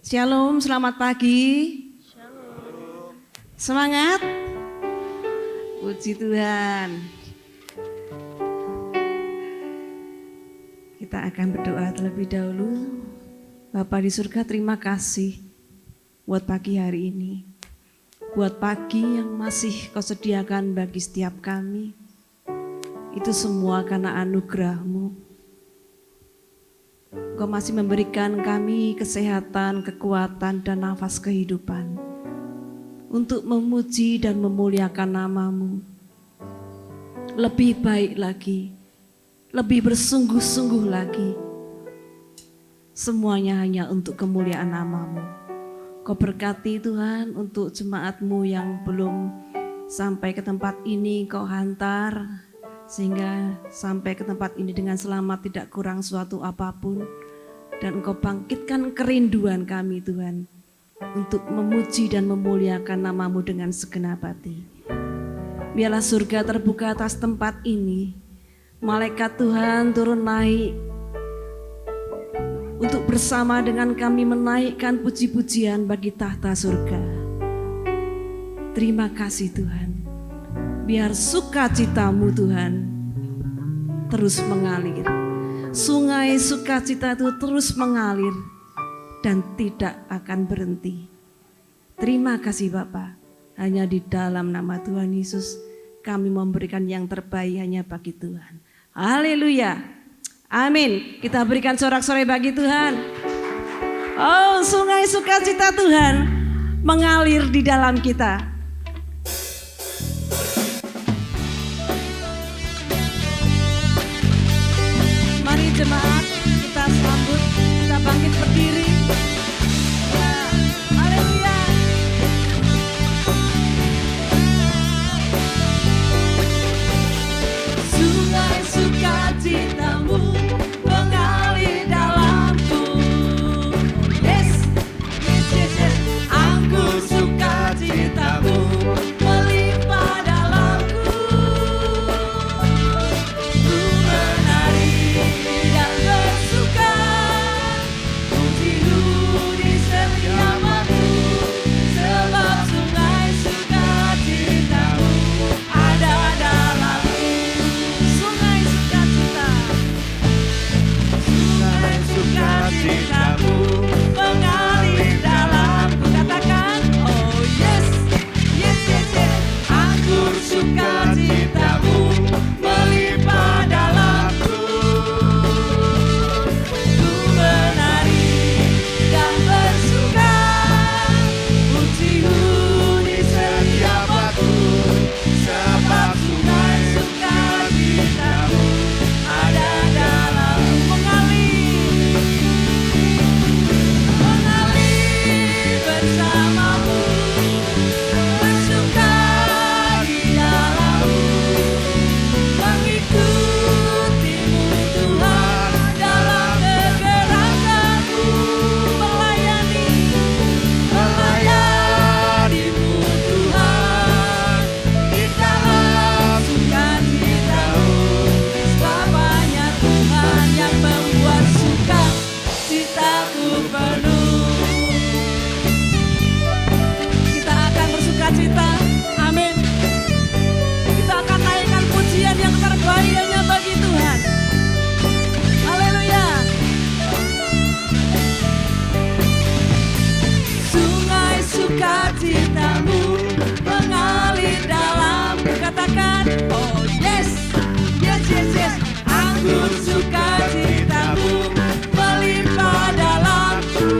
Shalom, selamat pagi. Shalom. Semangat. Puji Tuhan. Kita akan berdoa terlebih dahulu. Bapa di surga, terima kasih buat pagi hari ini. Buat pagi yang masih Kau sediakan bagi setiap kami. Itu semua karena anugerah-Mu. Kau masih memberikan kami kesehatan, kekuatan, dan nafas kehidupan untuk memuji dan memuliakan nama-Mu. Lebih baik lagi, lebih bersungguh-sungguh lagi. Semuanya hanya untuk kemuliaan nama-Mu. Kau berkati Tuhan untuk jemaat-Mu yang belum sampai ke tempat ini, Kau hantar sehingga sampai ke tempat ini dengan selamat, tidak kurang suatu apapun. Dan Engkau bangkitkan kerinduan kami Tuhan untuk memuji dan memuliakan nama-Mu dengan segenap hati. Biarlah surga terbuka atas tempat ini. Malaikat Tuhan turun naik untuk bersama dengan kami menaikkan puji-pujian bagi tahta surga. Terima kasih Tuhan. Biar sukacita-Mu Tuhan terus mengalir. Sungai sukacita itu terus mengalir dan tidak akan berhenti. Terima kasih Bapa. Hanya di dalam nama Tuhan Yesus kami memberikan yang terbaik hanya bagi Tuhan. Haleluya. Amin. Kita berikan sorak-sorai bagi Tuhan. Oh, sungai sukacita Tuhan mengalir di dalam kita. Jemaat, kita sambut, kita bangkit berdiri. Ya, haleluya. Sungai sukacita-Mu mengalir dalamku. Yes, yes, yes, yes. Anggur sukacita-Mu melimpah dalamku. Ku menari dan bersuka, pujimu di setiap waktu, sebab sungai sukacita-Mu ada dalamku. Sungai sukacita, sungai sukacita-Mu mengalir dalamku. Katakan, oh yes, yes, yes, yes. Anggur sukacita-Mu melimpah dalamku. Ku menari dan bersuka, pujimu di setiap waktu, sebab sungai sukacita-Mu ada dalamku. Mengalir bersama-Mu, bersuka di dalam-Mu, mengikutimu Tuhan dalam kegerakanku, melayanimu Tuhan di dalam sukacita-Mu, sebab hanya Tuhan yang membuat sukacitaku penuh. Kita akan bersukacita, amin. Kita akan naikkan pujian yang terbaik hanya bagi Tuhan. Haleluya. Sungai sukacita-Mu mengalir dalamku. Katakan, oh yes, yes, yes, yes. Anggur sukacita-Mu melimpah dalamku.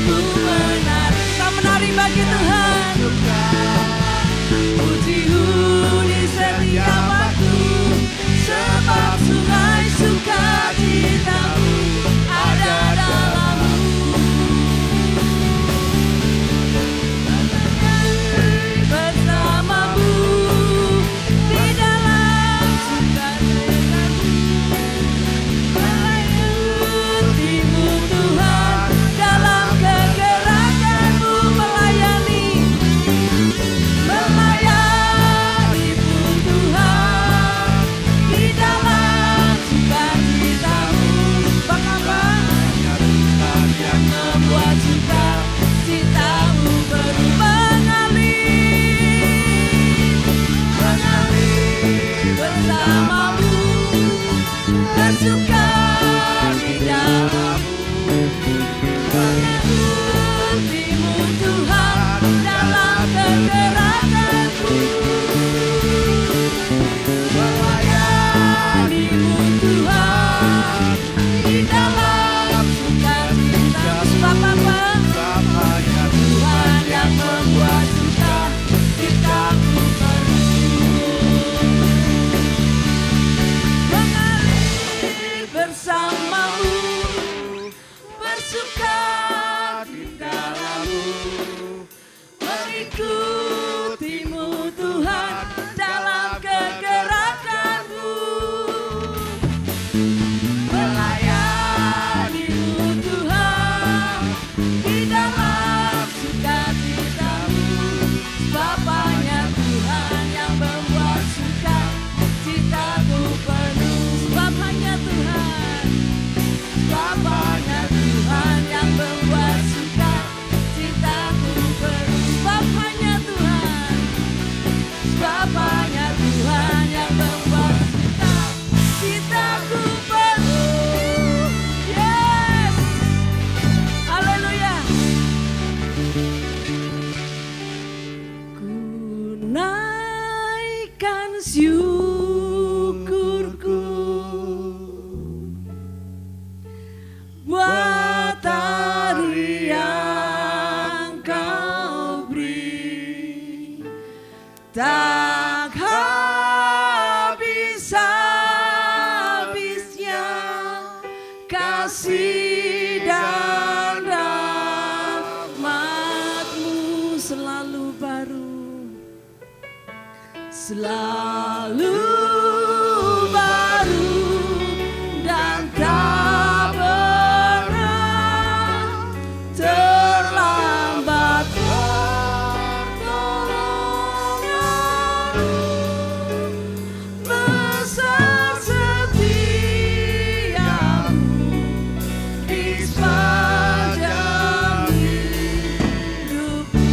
Ku menari, kita menari bagi Tuhan. suka di dalam-Mu, mengikutimu Tuhan dalam kegerakan-Mu, melayani-Mu Tuhan di dalam sukacita-Mu. Sebab hanya Tuhan yang membuat sukacitaku penuh. Sebab hanya Tuhan, sebab hanya Tuhan yang membuat sukacitaku penuh. Sebab hanya Tuhan, sebab hanya Tuhan yang membuat sukacitaku penuh. Yes, haleluya. Ku naikkan syukurku buat hari yang Kau beri, tak habis-habisnya kasih dan rahmat-Mu selalu baru, selalu baru, dan tak pernah terlambat pertolongan-Mu. Besar setiamu di sepanjang hidupku.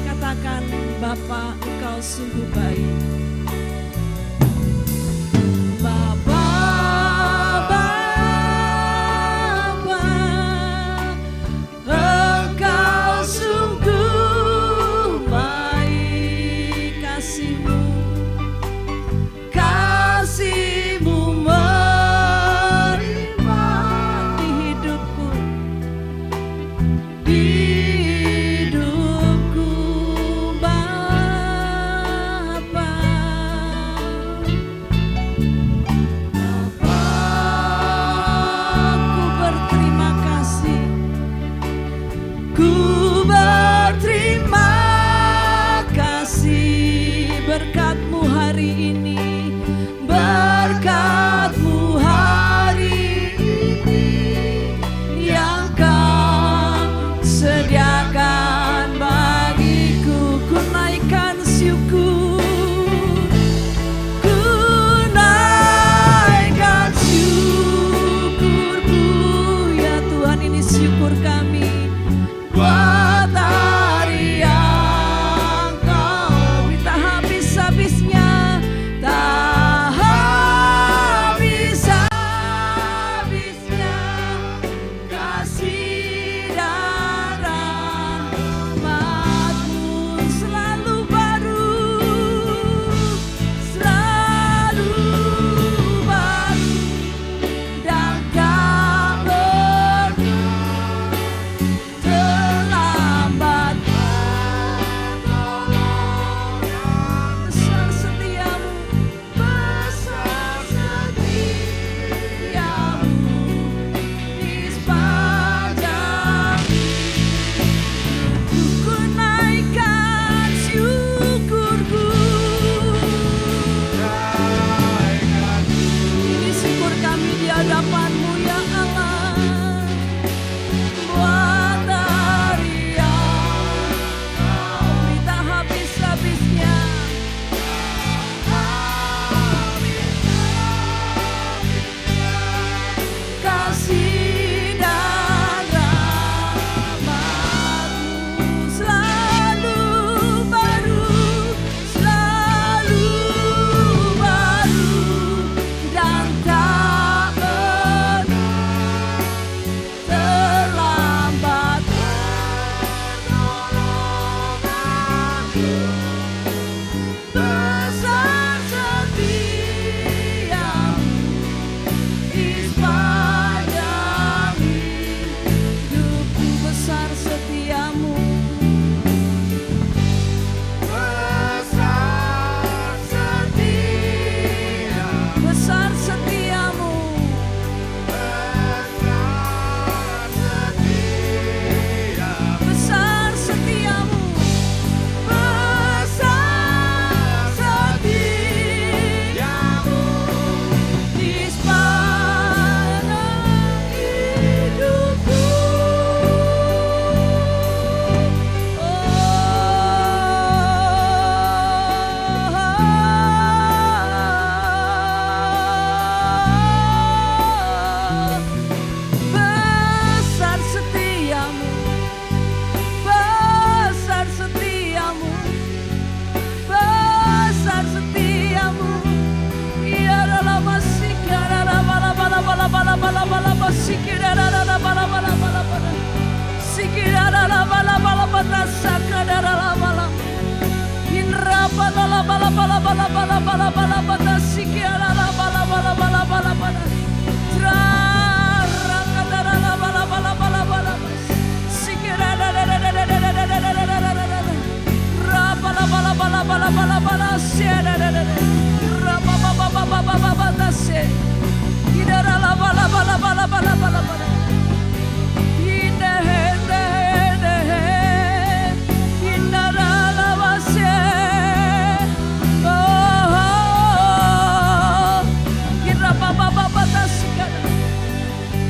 Katakan, Bapa, Engkau sungguh baik. Bapa, Bapa, Engkau sungguh baik. Kasih-Mu melimpah di hidupku, di hidupku, Bapa. Ku berterima kasih, ku berterima kasih berkat-Mu hari ini, berkat-Mu hari ini yang Kau sediakan bagiku. Ku naikkan syukur, ku naikkan syukurku, ya Tuhan, ini syukur kami buat hari yang Kau beri. Tak habis-habisnya, tak habis-habisnya kasih dan rahmat-Mu selalu baru, selalu baru, dan tak pernah terlambat pertolongan. Besar setiamu, besar setiamu di sepanjang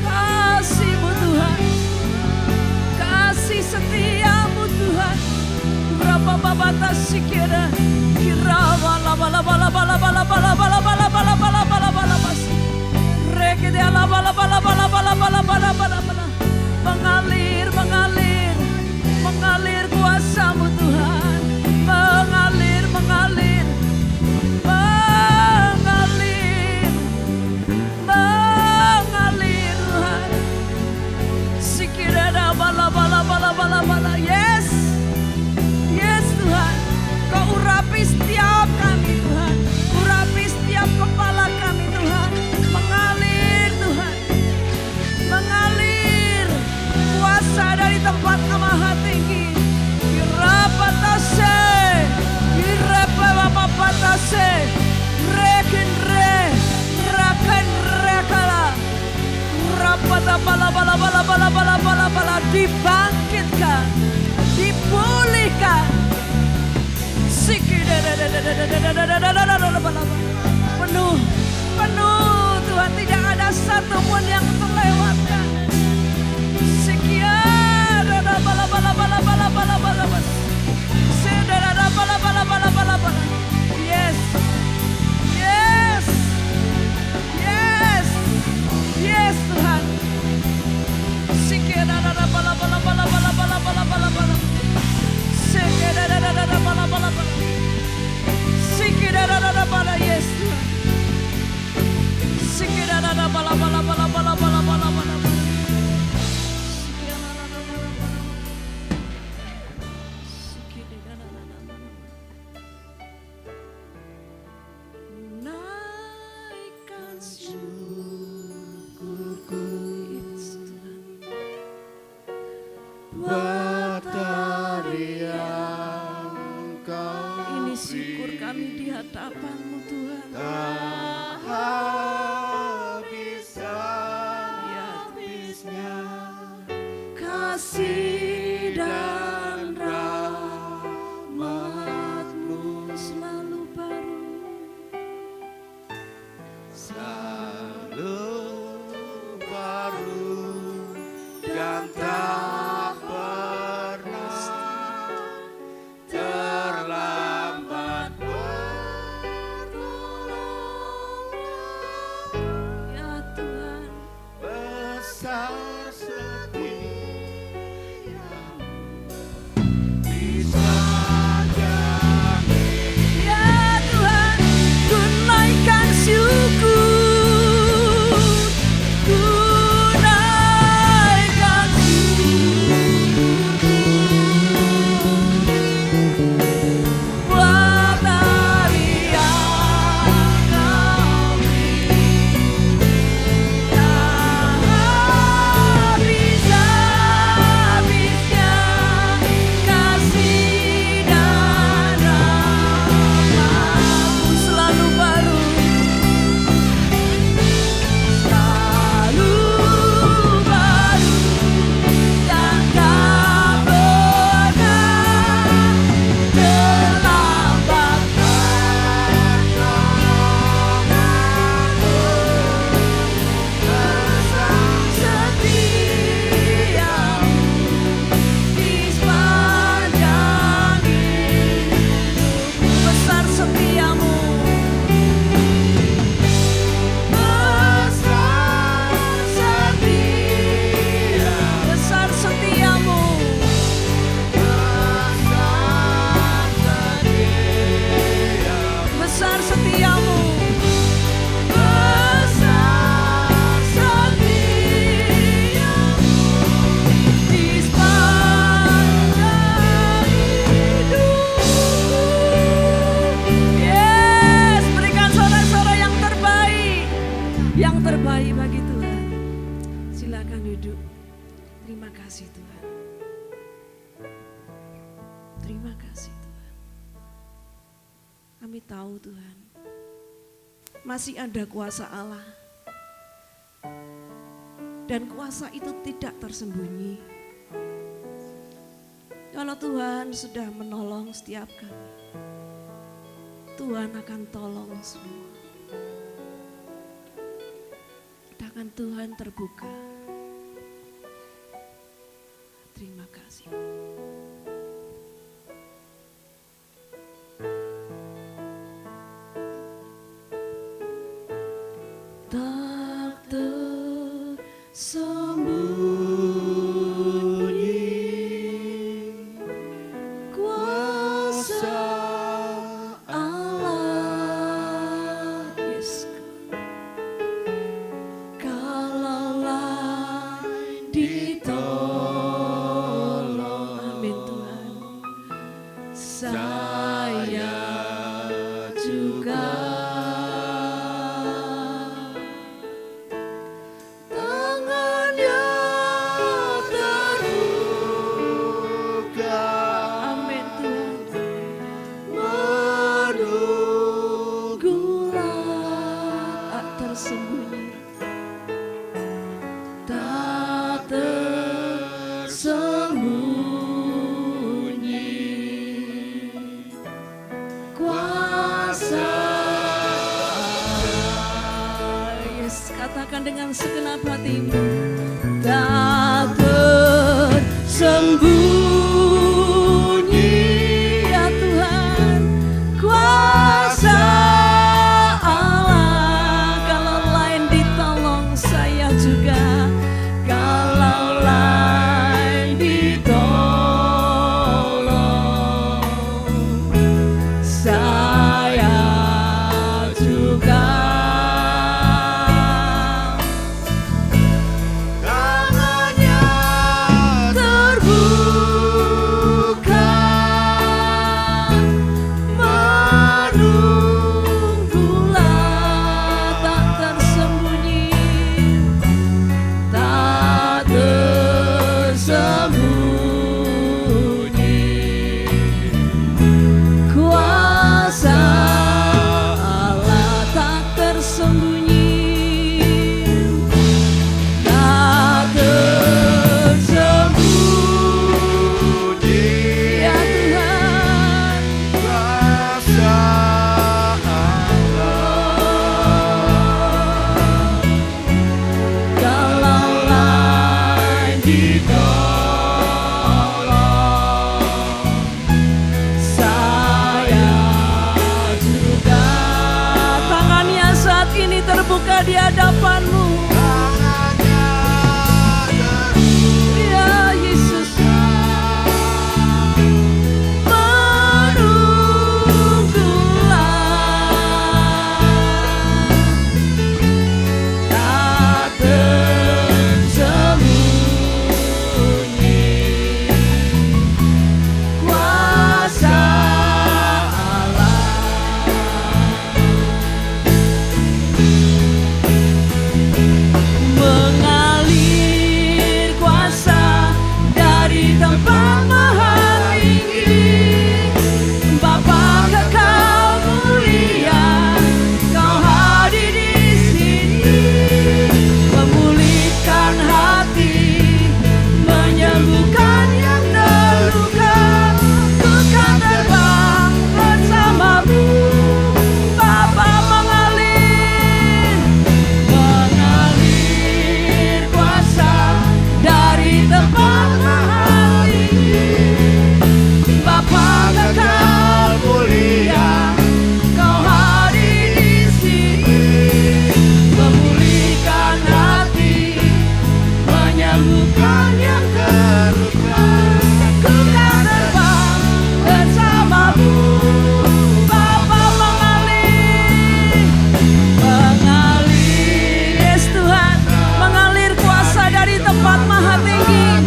Kasih-Mu Tuhan, kasih setiamu Tuhan. Berapa babata sikira, kira bala bala bala bala bala bala bala bala bala bala bala bala bas. Rekede ala bala bala bala bala bala bala bala bala. Mengalir mengalir mengalir kuasa-Mu Tuhan, mengalir mengalir mengalir mengalir Tuhan. Sikira bala bala bala bala bala. Yes. Yes Tuhan, Kau urapi setiap kami Tuhan, urapi setiap kepala kami Tuhan, mengalir Tuhan, mengalir kuasa dari tempat Maha Tinggi. Kirapatase, kirapapapatase, rekin re, rakan rekala, rapata bala bala bala bala bala bala bala, dibangkitkan, dipulihkan. Penuh, penuh Tuhan, tidak ada satu pun yang terlewatkan. Sekian ada bala bala bala bala bala bala bala. Sedara bala bala bala bala bala. Yes, yes, yes, yes Tuhan. Sekian ada bala bala bala bala bala bala bala bala. Sekian ada bala bala bala. Yes Tuhan. Sikirada bala bala bala bala bala bala bala. Naikkan syukurku buat tarian Kau. Ini syukur kami di hadapan-Mu Tuhan. Tak habis-habisnya kasih dan rahmat-Mu selalu baru, selalu baru dan tak pernah terlambat. ya Tuhan. Besar setiamu bisa jadi. Ya Tuhan, ku naikkan syukur, ku naikkan syukur buat hari yang Kau beri. Tak bisa Terima kasih Tuhan. Terima kasih Tuhan. Kami tahu Tuhan, masih ada kuasa Allah. Dan kuasa itu tidak tersembunyi. Kalau Tuhan sudah menolong setiap kami, Tuhan akan tolong semua. Tangan Tuhan terbuka. Terima kasih. Tak tersembunyi kuasa Allah. Yes. Kalaulah ditolong, amin Tuhan, saya juga tangannya terbuka, amin Tuhan, menunggulah tak tersembunyi, tak tersembunyi kuasa. Yes, katakan dengan segenap hatimu. Tak tersembunyi ya Tuhan kuasa Allah. Kalau lain ditolong saya juga. Kalau lain ditolong saya juga. tangannya Terbuka menunggulah tak tersembunyi, tak tersembunyi kuasa Allah, tak tersembunyi, tak tersembunyi ya Tuhan. kuasa Kalau lain ditolong saya juga. Tangannya saat ini terbuka di hadapanmu ya Yesus. Menunggulah tak tersembunyi kuasa Allah. Mengalir kuasa dari tempat maha tinggi, Bapa kekal mulia, Kau hadir di sini, memulihkan hati, menyembuhkan yang terluka. Ku kan terbang bersamamu, Bapa. Mengalir kuasa dari tempat maha tinggi, Bapa kekal mulia, Kau hadir di sini, memulihkan hati, menyembuhkan yang terluka. Ku kan terbang bersamamu, Bapa. Mengalir, yes Tuhan, mengalir kuasa dari tempat maha tinggi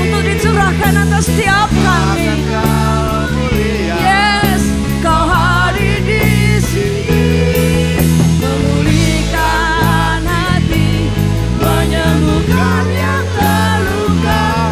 untuk dicurahkan atas setiap kami. Yes, Kau hadir di sini, memulihkan hati, menyembuhkan yang terluka.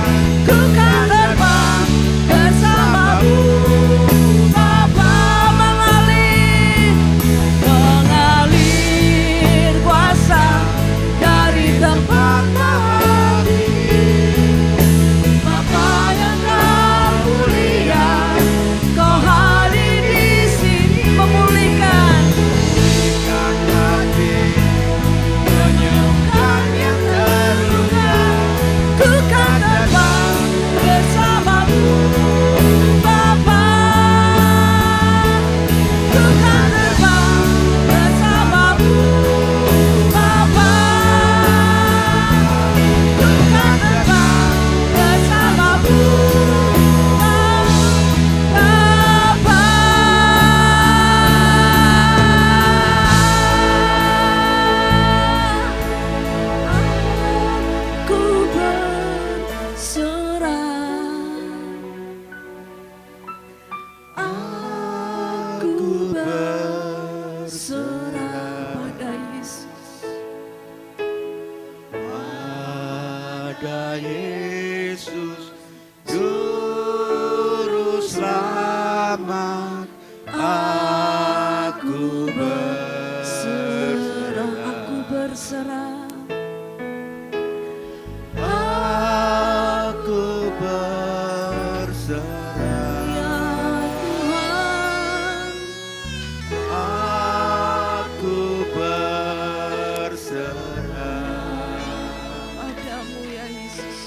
Yesus Juru Selamat, aku berserah. Aku berserah. Aku berserah. Ya Tuhan, Aku berserah. padamu ya Yesus.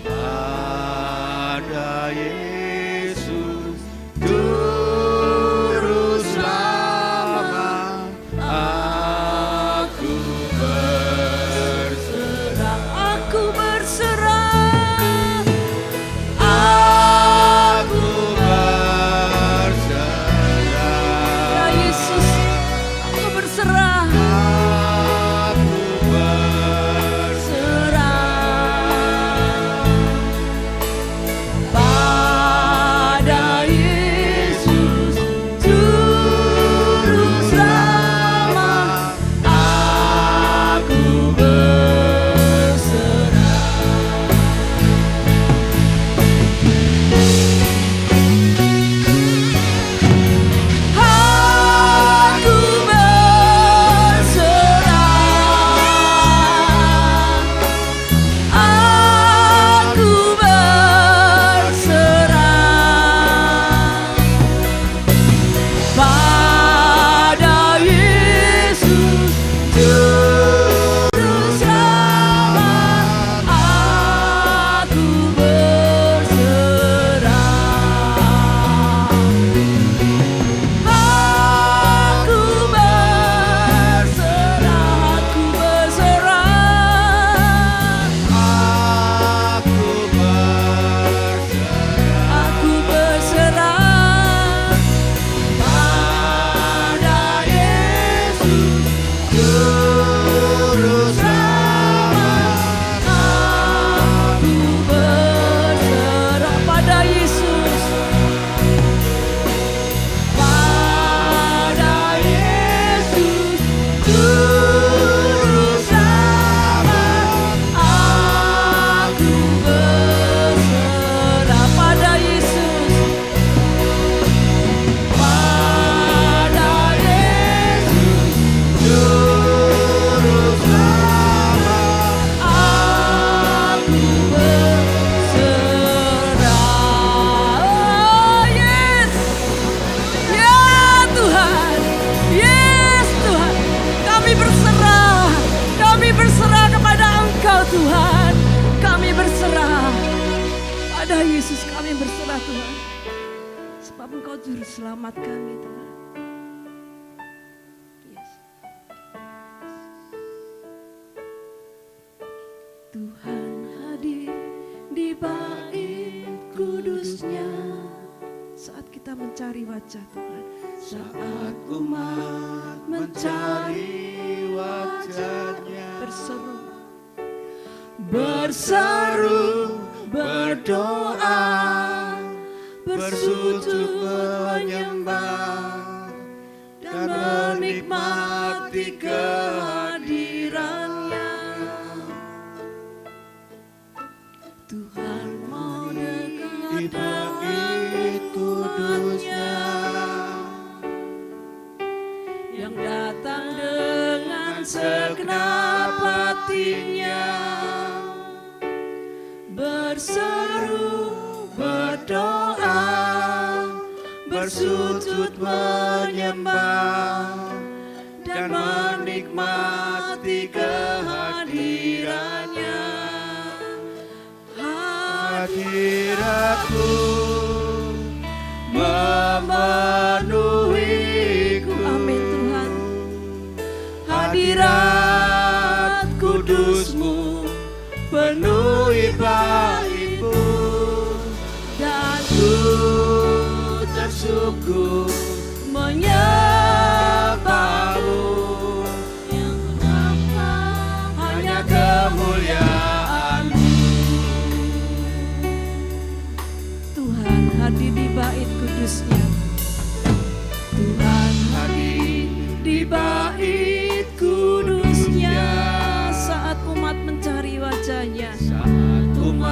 Pada Yesus Juru Selamat, aku berserah. Aku berserah. Aku berserah. Ya Yesus, aku berserah. Aku Serah pada Yesus Juru Selamat, aku berserah. Aku berserah. Aku berserah pada Yesus Juru Selamat, aku berserah. Aku berserah, aku berserah. Aku berserah pada Yesus Juru Selamat. Aku berserah pada Yesus, pada Yesus Juru Selamat. Aku berserah pada Yesus, pada Yesus Juru Selamat. Aku berserah. Oh yes, ya Tuhan, yes Tuhan, kami berserah kepada Engkau Tuhan. Kami berserah pada Yesus, kami berserah Tuhan, sebab Engkau Juru Selamat kami Tuhan. Yes. Tuhan hadir di bait kudusnya saat kita mencari wajah Tuhan. Saat umat mencari wajahnya, berseru, berdoa, bersujud menyembah dan menikmati kehadirannya. Tuhan mau dekat bait kudusnya, yang datang dengan segenap hatinya, berseru, berdoa, bersujud menyembah dan menikmati kehadirannya. hadiratku memenuhiku. Amin Tuhan. Hadirat kudusmu penuhi baitmu, Dan ku tersyukur menyembahmu yang hanya kemuliaan. Tuhan hadir di bait kudusnya. Tuhan hadir di bait kudusnya saat umat mencari wajahnya. Saat umat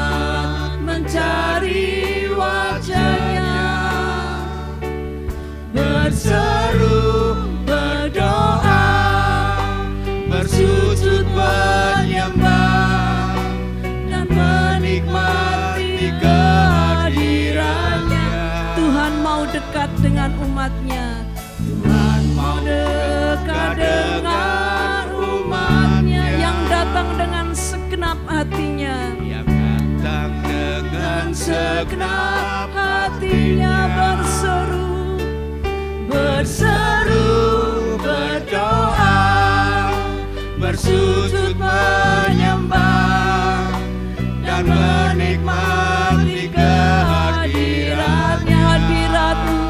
dekat dengan umatnya. Tuhan mau Dekat dengan umatnya yang datang dengan segenap hatinya. yang datang dengan segenap Hatinya berseru, berdoa, bersujud menyembah dan menikmati kehadirannya. Hadiratmu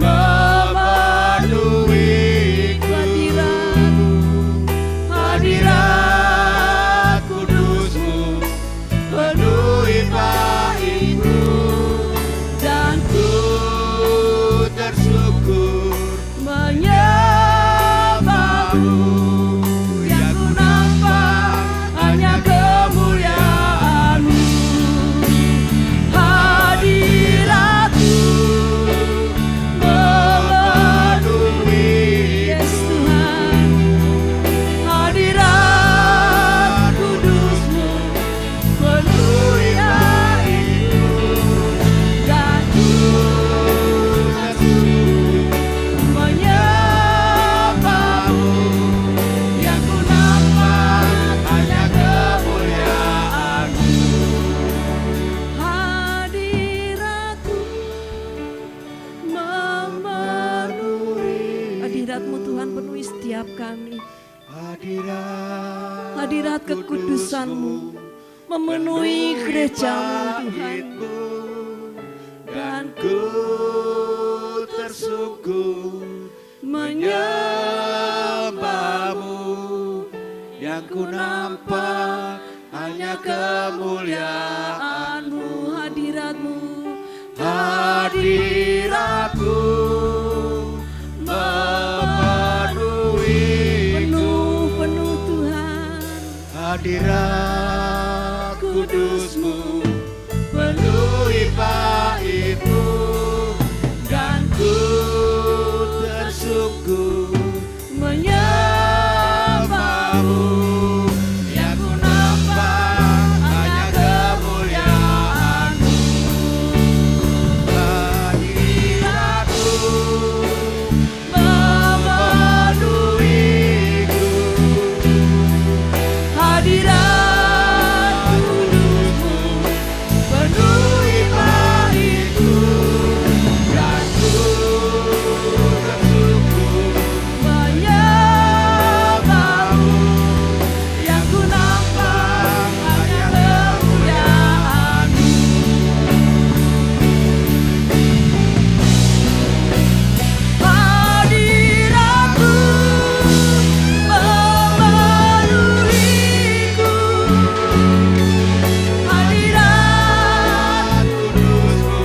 memenuhiku. Hadirat kudusmu penuhi pahitku, dan ku tersyukur menyembahmu. yang ku nampak hanya kemuliaan-Mu. Hadiratmu Memenuhi Yes Tuhan, hadirat kudusmu penuhi pahitku, dan ku tersyukur menyembahmu. yang ku nampak hanya kemuliaan-Mu. Hadiratmu Tuhan penuhi setiap kami. Hadirat Hadirat kekudusan-Mu memenuhi gereja-Mu Tuhan. dan ku tersungkur menyembah-Mu, yang ku nampak hanya kemuliaan-Mu. Hadiratmu Hadirat-Mu memenuhiku. penuh Tuhan. Hadirat kudusmu penuhi pahitku, dan ku tersungkur menyembah-Mu, yang ku nampak hanya kemuliaan-Mu. Hadirat-Mu memenuhiku. Hadirat Kudusmu penuhi pahitku, dan ku tersyukur menyembahmu, yang ku nampak hanya kemuliaan-Mu. Hadiratmu memenuhiku. Hadirat kudusmu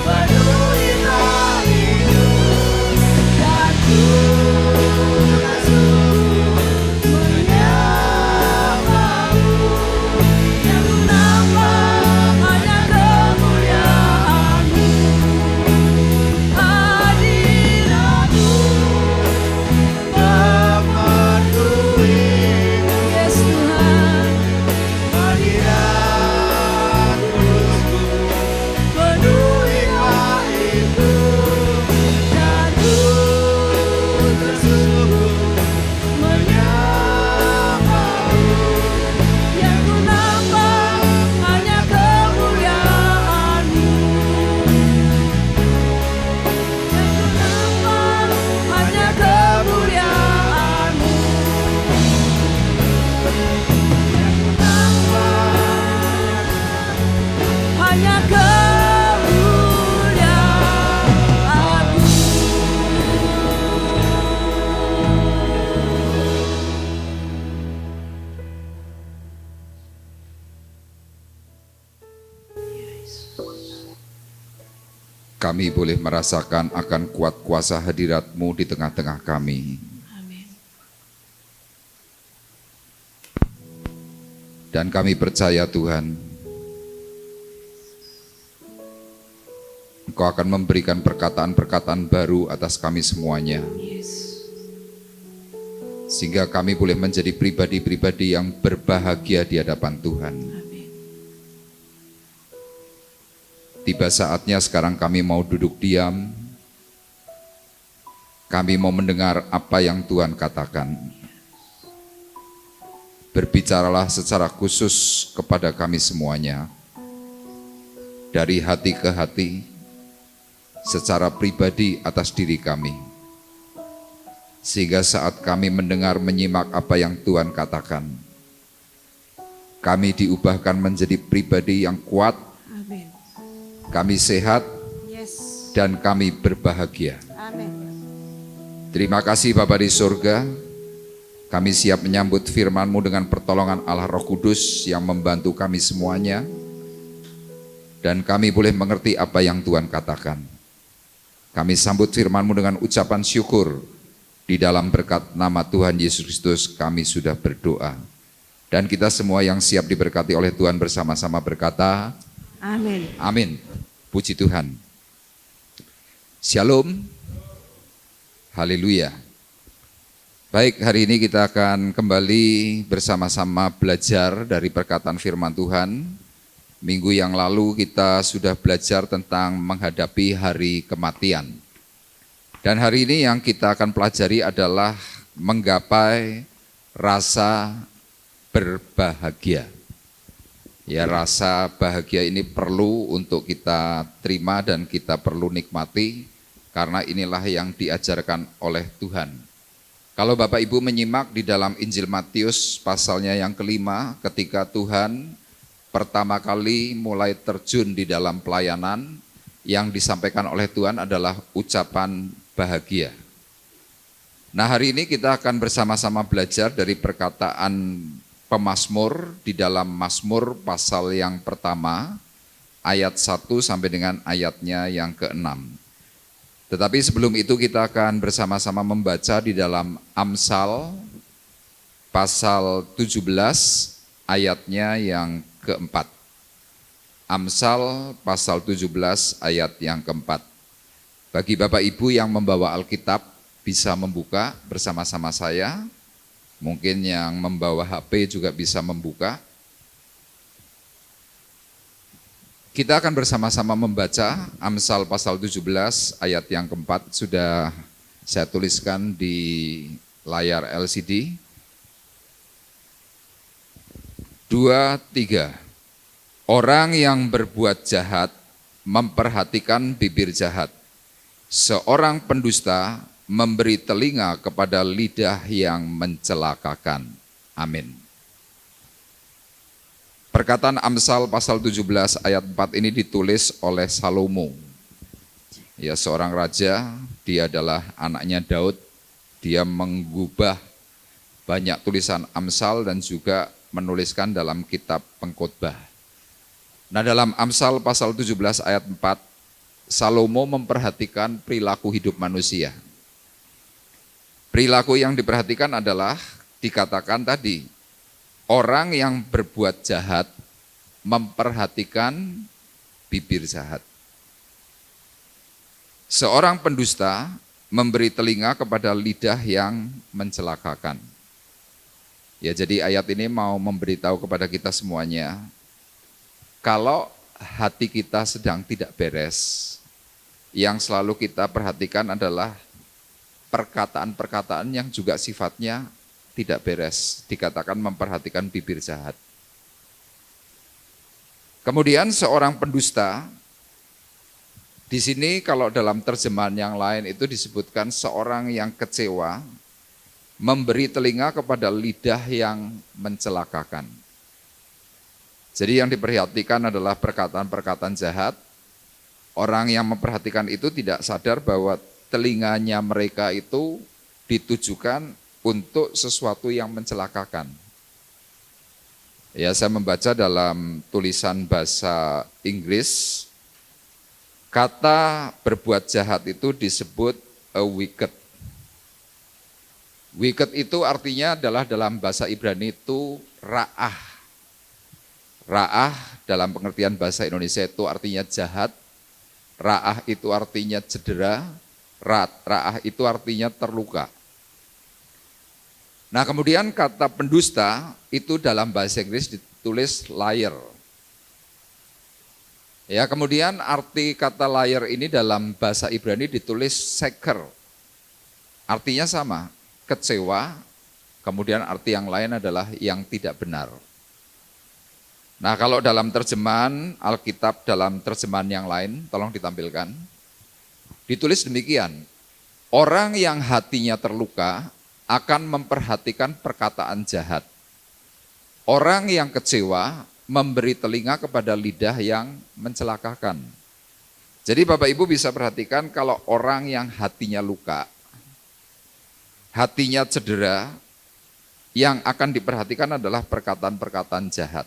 penuhi pahitku, dan ku menyembah-Mu, yang ku nampak hanya kemuliaan-Mu. Hadiratmu memenuhiku. Yes Tuhan, Hadirat kudusmu penuhi pahitku, dan ku tersyukur menyembah-Mu, yang ku nampak hanya kemuliaan-Mu. Yang ku nampak hanya kemuliaan-Mu. Yang ku nampak hanya kemuliaan-Mu. Kami boleh merasakan akan kuat kuasa hadirat-Mu di tengah-tengah kami. Amin. Dan kami percaya Tuhan, Engkau akan memberikan perkataan-perkataan baru atas kami semuanya. Yes. Sehingga kami boleh menjadi pribadi-pribadi yang berbahagia di hadapan Tuhan. Amin. Tiba saatnya sekarang kami mau duduk diam. Kami mau mendengar apa yang Tuhan katakan. Berbicaralah secara khusus kepada kami semuanya. Dari hati ke hati, secara pribadi atas diri kami. Sehingga saat kami mendengar menyimak apa yang Tuhan katakan, kami diubahkan menjadi pribadi yang kuat, Amin. kami sehat, Yes. dan kami berbahagia. Amin. Terima kasih Bapa di surga, kami siap menyambut firman-Mu dengan pertolongan Allah Roh Kudus yang membantu kami semuanya, dan kami boleh mengerti apa yang Tuhan katakan. Kami sambut firman-Mu dengan ucapan syukur. Di dalam berkat nama Tuhan Yesus Kristus kami sudah berdoa. Dan kita semua yang siap diberkati oleh Tuhan bersama-sama berkata, Amin. amin. Puji Tuhan. Shalom. Haleluya. Baik, hari ini kita akan kembali bersama-sama belajar dari perkataan firman Tuhan. Minggu yang lalu kita sudah belajar tentang menghadapi hari kematian. Dan hari ini yang kita akan pelajari adalah menggapai rasa berbahagia. Ya, rasa bahagia ini perlu untuk kita terima dan kita perlu nikmati, karena inilah yang diajarkan oleh Tuhan. Kalau Bapak Ibu menyimak di dalam Injil Matius pasalnya yang kelima, ketika Tuhan pertama kali mulai terjun di dalam pelayanan, yang disampaikan oleh Tuhan adalah ucapan bahagia. Nah, hari ini kita akan bersama-sama belajar dari perkataan pemazmur di dalam Mazmur pasal yang pertama, ayat 1 sampai dengan ayatnya yang ke-6. Tetapi sebelum itu kita akan bersama-sama membaca di dalam Amsal pasal 17 ayatnya yang ke-4. Amsal pasal 17 ayat yang ke-4. Bagi Bapak Ibu yang membawa Alkitab bisa membuka bersama-sama saya. Mungkin yang membawa HP juga bisa membuka. Kita akan bersama-sama membaca Amsal pasal 17 ayat yang ke-4. Sudah saya tuliskan di layar LCD. 2, 3. Orang yang berbuat jahat memperhatikan bibir jahat. Seorang pendusta memberi telinga kepada lidah yang mencelakakan. Amin. Perkataan Amsal pasal 17 ayat 4 ini ditulis oleh Salomo. Ya, seorang raja, dia adalah anaknya Daud. Dia mengubah banyak tulisan Amsal dan juga menuliskan dalam kitab pengkhotbah. Nah, dalam Amsal pasal 17 ayat 4, Salomo memperhatikan perilaku hidup manusia. Perilaku yang diperhatikan adalah dikatakan tadi, orang yang berbuat jahat memperhatikan bibir jahat. Seorang pendusta memberi telinga kepada lidah yang mencelakakan. Ya, jadi ayat ini mau memberitahu kepada kita semuanya, kalau hati kita sedang tidak beres, yang selalu kita perhatikan adalah perkataan-perkataan yang juga sifatnya tidak beres, dikatakan memperhatikan bibir jahat. Kemudian seorang pendusta, di sini kalau dalam terjemahan yang lain itu disebutkan seorang yang kecewa, memberi telinga kepada lidah yang mencelakakan. Jadi yang diperhatikan adalah perkataan-perkataan jahat. Orang yang memperhatikan itu tidak sadar bahwa telinganya mereka itu ditujukan untuk sesuatu yang mencelakakan. Ya, saya membaca dalam tulisan bahasa Inggris, kata berbuat jahat itu disebut a wicked. Wicked itu artinya adalah dalam bahasa Ibrani itu ra'ah. Ra'ah dalam pengertian bahasa Indonesia itu artinya jahat. Ra'ah itu artinya cedera, ra'ah itu artinya terluka. Nah, kemudian kata pendusta itu dalam bahasa Inggris ditulis liar. Ya, kemudian arti kata liar ini dalam bahasa Ibrani ditulis seker. Artinya sama, kecewa, kemudian arti yang lain adalah yang tidak benar. Nah, kalau dalam terjemahan Alkitab, dalam terjemahan yang lain, tolong ditampilkan. Ditulis demikian, orang yang hatinya terluka akan memperhatikan perkataan jahat. Orang yang kecewa memberi telinga kepada lidah yang mencelakakan. Jadi Bapak Ibu bisa perhatikan kalau orang yang hatinya luka, hatinya cedera, yang akan diperhatikan adalah perkataan-perkataan jahat.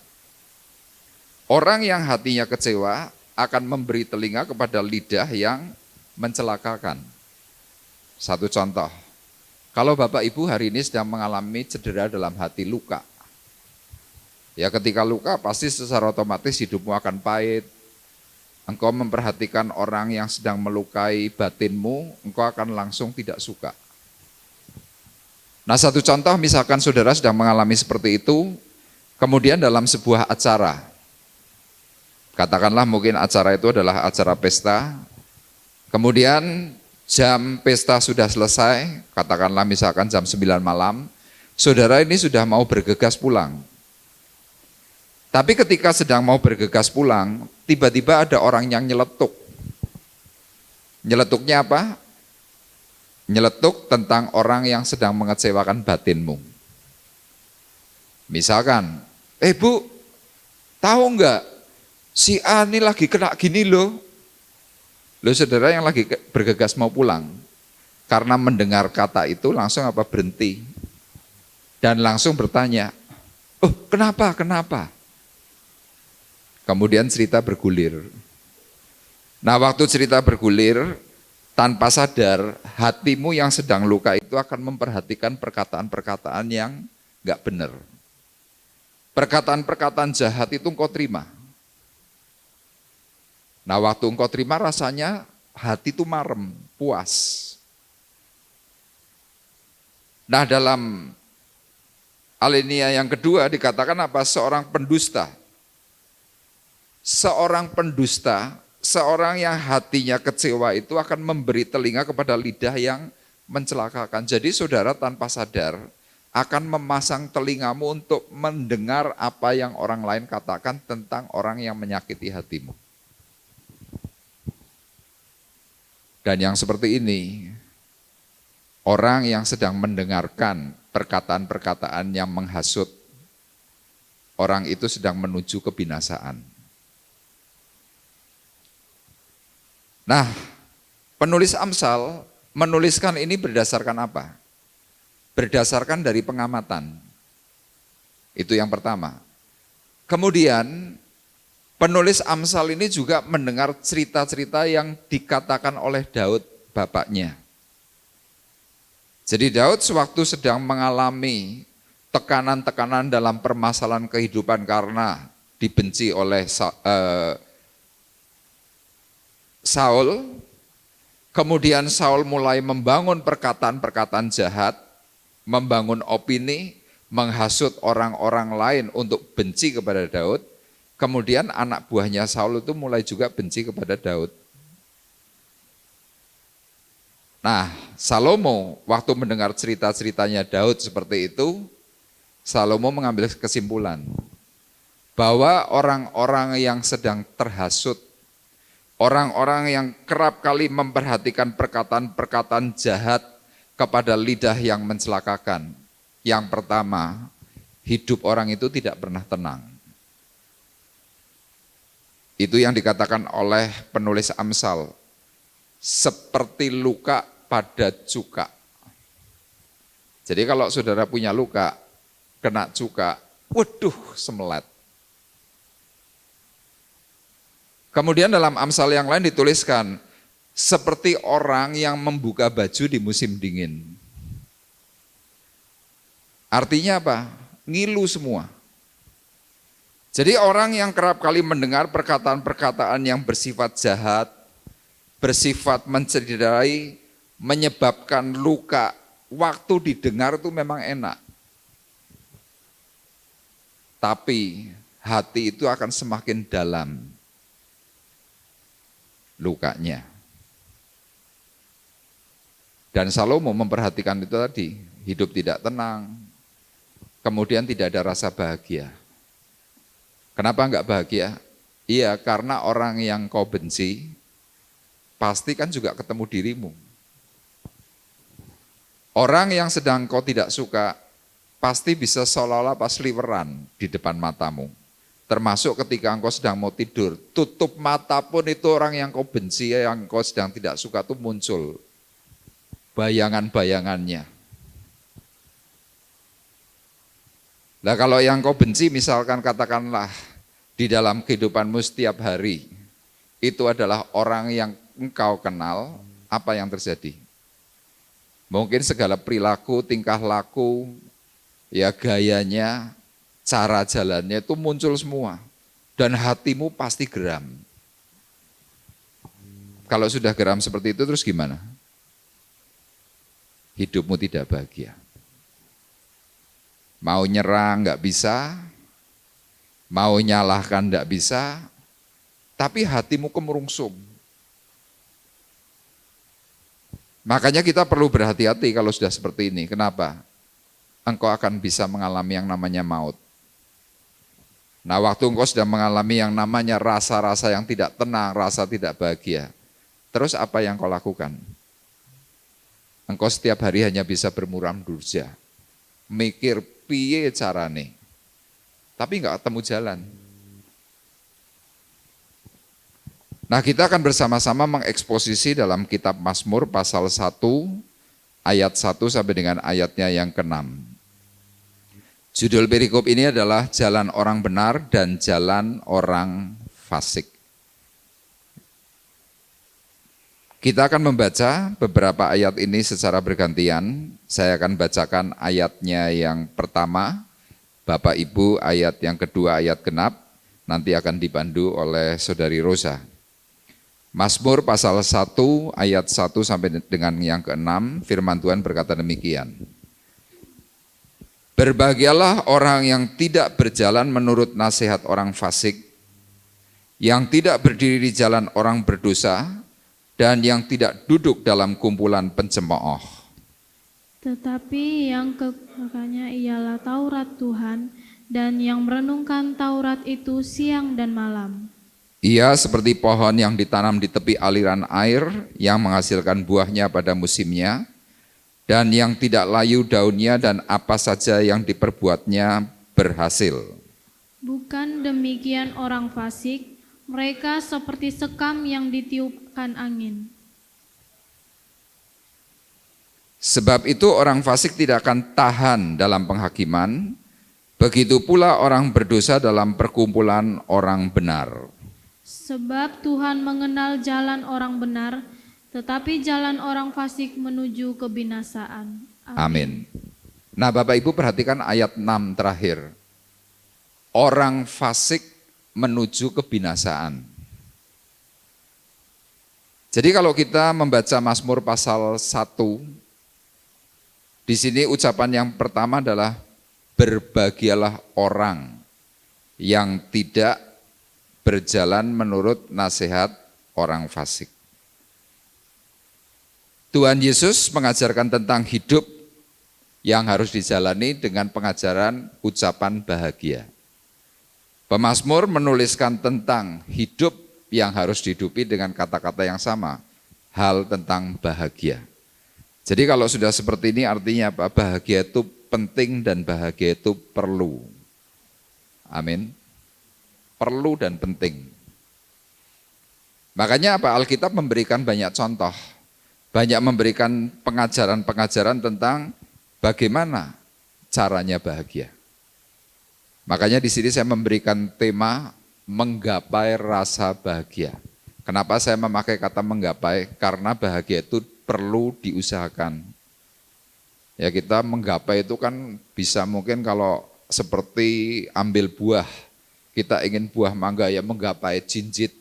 Orang yang hatinya kecewa akan memberi telinga kepada lidah yang mencelakakan. Satu contoh, kalau Bapak Ibu hari ini sedang mengalami cedera dalam hati, luka. Ya, ketika luka pasti secara otomatis hidupmu akan pahit. Engkau memperhatikan orang yang sedang melukai batinmu, engkau akan langsung tidak suka. Nah, satu contoh misalkan saudara sedang mengalami seperti itu, kemudian dalam sebuah acara, katakanlah mungkin acara itu adalah acara pesta, kemudian jam pesta sudah selesai, katakanlah misalkan jam 9 malam, saudara ini sudah mau bergegas pulang. Tapi ketika sedang mau bergegas pulang, tiba-tiba ada orang yang nyeletuk. Nyeletuknya apa? Nyeletuk tentang orang yang sedang mengecewakan batinmu. Misalkan, Bu, tahu enggak, si A ini lagi kena gini loh. Loh, saudara yang lagi bergegas mau pulang, karena mendengar kata itu langsung berhenti. Dan langsung bertanya, oh kenapa? Kemudian cerita bergulir. Nah, waktu cerita bergulir, tanpa sadar, hatimu yang sedang luka itu akan memperhatikan perkataan-perkataan yang enggak benar. Perkataan-perkataan jahat itu engkau terima. Nah, waktu engkau terima rasanya hati itu marem, puas. Nah, dalam alinea yang kedua dikatakan apa? Seorang pendusta. Seorang pendusta, seorang yang hatinya kecewa itu akan memberi telinga kepada lidah yang mencelakakan. Jadi saudara tanpa sadar akan memasang telingamu untuk mendengar apa yang orang lain katakan tentang orang yang menyakiti hatimu. Dan yang seperti ini, orang yang sedang mendengarkan perkataan-perkataan yang menghasut, orang itu sedang menuju kebinasaan. Nah, penulis Amsal menuliskan ini berdasarkan apa? Berdasarkan dari pengamatan. Itu yang pertama. Kemudian penulis Amsal ini juga mendengar cerita-cerita yang dikatakan oleh Daud bapaknya. Jadi Daud sewaktu sedang mengalami tekanan-tekanan dalam permasalahan kehidupan karena dibenci oleh Saul, kemudian Saul mulai membangun perkataan-perkataan jahat, membangun opini, menghasut orang-orang lain untuk benci kepada Daud, kemudian anak buahnya Saul itu mulai juga benci kepada Daud. Nah, Salomo waktu mendengar cerita-ceritanya Daud seperti itu, Salomo mengambil kesimpulan bahwa orang-orang yang sedang terhasut, orang-orang yang kerap kali memperhatikan perkataan-perkataan jahat kepada lidah yang mencelakakan. Yang pertama, hidup orang itu tidak pernah tenang. Itu yang dikatakan oleh penulis Amsal, seperti luka pada cuka. Jadi kalau saudara punya luka, kena cuka, waduh semelet. Kemudian dalam Amsal yang lain dituliskan, seperti orang yang membuka baju di musim dingin. Artinya apa? Ngilu semua. Jadi orang yang kerap kali mendengar perkataan-perkataan yang bersifat jahat, bersifat mencederai, menyebabkan luka, waktu didengar itu memang enak. Tapi hati itu akan semakin dalam. lukanya. Dan Salomo memperhatikan itu tadi, hidup tidak tenang, kemudian tidak ada rasa bahagia. Kenapa enggak bahagia? Iya, karena orang yang kau benci, pasti kan juga ketemu dirimu. Orang yang sedang kau tidak suka, pasti bisa seolah-olah pas liweran di depan matamu. Termasuk ketika engkau sedang mau tidur, tutup mata pun itu orang yang kau benci, yang kau sedang tidak suka itu muncul bayangan-bayangannya. Nah kalau yang kau benci misalkan katakanlah di dalam kehidupanmu setiap hari, itu adalah orang yang engkau kenal, apa yang terjadi? Mungkin segala perilaku, tingkah laku, ya gayanya, cara jalannya itu muncul semua. Dan hatimu pasti geram. Kalau sudah geram seperti itu terus gimana? Hidupmu tidak bahagia. Mau nyerang nggak bisa, mau nyalahkan nggak bisa, tapi hatimu kemerungsung. Makanya kita perlu berhati-hati kalau sudah seperti ini. Kenapa? Engkau akan bisa mengalami yang namanya maut. Nah waktu engkau sudah mengalami yang namanya rasa-rasa yang tidak tenang, rasa tidak bahagia, terus apa yang kau lakukan? Engkau setiap hari hanya bisa bermuram durja, mikir piye carane, tapi enggak ketemu jalan. Nah kita akan bersama-sama mengeksposisi dalam kitab Mazmur pasal 1 ayat 1 sampai dengan ayatnya yang ke-6. Judul perikop ini adalah jalan orang benar dan jalan orang fasik. Kita akan membaca beberapa ayat ini secara bergantian. Saya akan bacakan ayatnya yang pertama, Bapak Ibu ayat yang kedua ayat genap, nanti akan dipandu oleh Saudari Rosa. Mazmur pasal 1 ayat 1 sampai dengan yang ke-6, firman Tuhan berkata demikian. Berbahagialah orang yang tidak berjalan menurut nasihat orang fasik, yang tidak berdiri di jalan orang berdosa, dan yang tidak duduk dalam kumpulan pencemooh. Tetapi yang kesukaannya ialah Taurat Tuhan, dan yang merenungkan Taurat itu siang dan malam. Ia seperti pohon yang ditanam di tepi aliran air, yang menghasilkan buahnya pada musimnya, dan yang tidak layu daunnya, dan apa saja yang diperbuatnya berhasil. Bukan demikian orang fasik, mereka seperti sekam yang ditiupkan angin. Sebab itu orang fasik tidak akan tahan dalam penghakiman, begitu pula orang berdosa dalam perkumpulan orang benar. Sebab Tuhan mengenal jalan orang benar, tetapi jalan orang fasik menuju kebinasaan. Amin. Nah Bapak Ibu perhatikan ayat 6 terakhir. Orang fasik menuju kebinasaan. Jadi kalau kita membaca Mazmur pasal 1, di sini ucapan yang pertama adalah berbahagialah orang yang tidak berjalan menurut nasihat orang fasik. Tuhan Yesus mengajarkan tentang hidup yang harus dijalani dengan pengajaran ucapan bahagia. Pemazmur menuliskan tentang hidup yang harus dihidupi dengan kata-kata yang sama, hal tentang bahagia. Jadi kalau sudah seperti ini artinya apa? Bahagia itu penting dan bahagia itu perlu. Amin. Perlu dan penting. Makanya apa? Alkitab memberikan banyak contoh. Banyak memberikan pengajaran-pengajaran tentang bagaimana caranya bahagia. Makanya di sini saya memberikan tema menggapai rasa bahagia. Kenapa saya memakai kata menggapai? Karena bahagia itu perlu diusahakan. Ya kita menggapai itu kan bisa mungkin kalau seperti ambil buah, kita ingin buah mangga ya menggapai jinjit,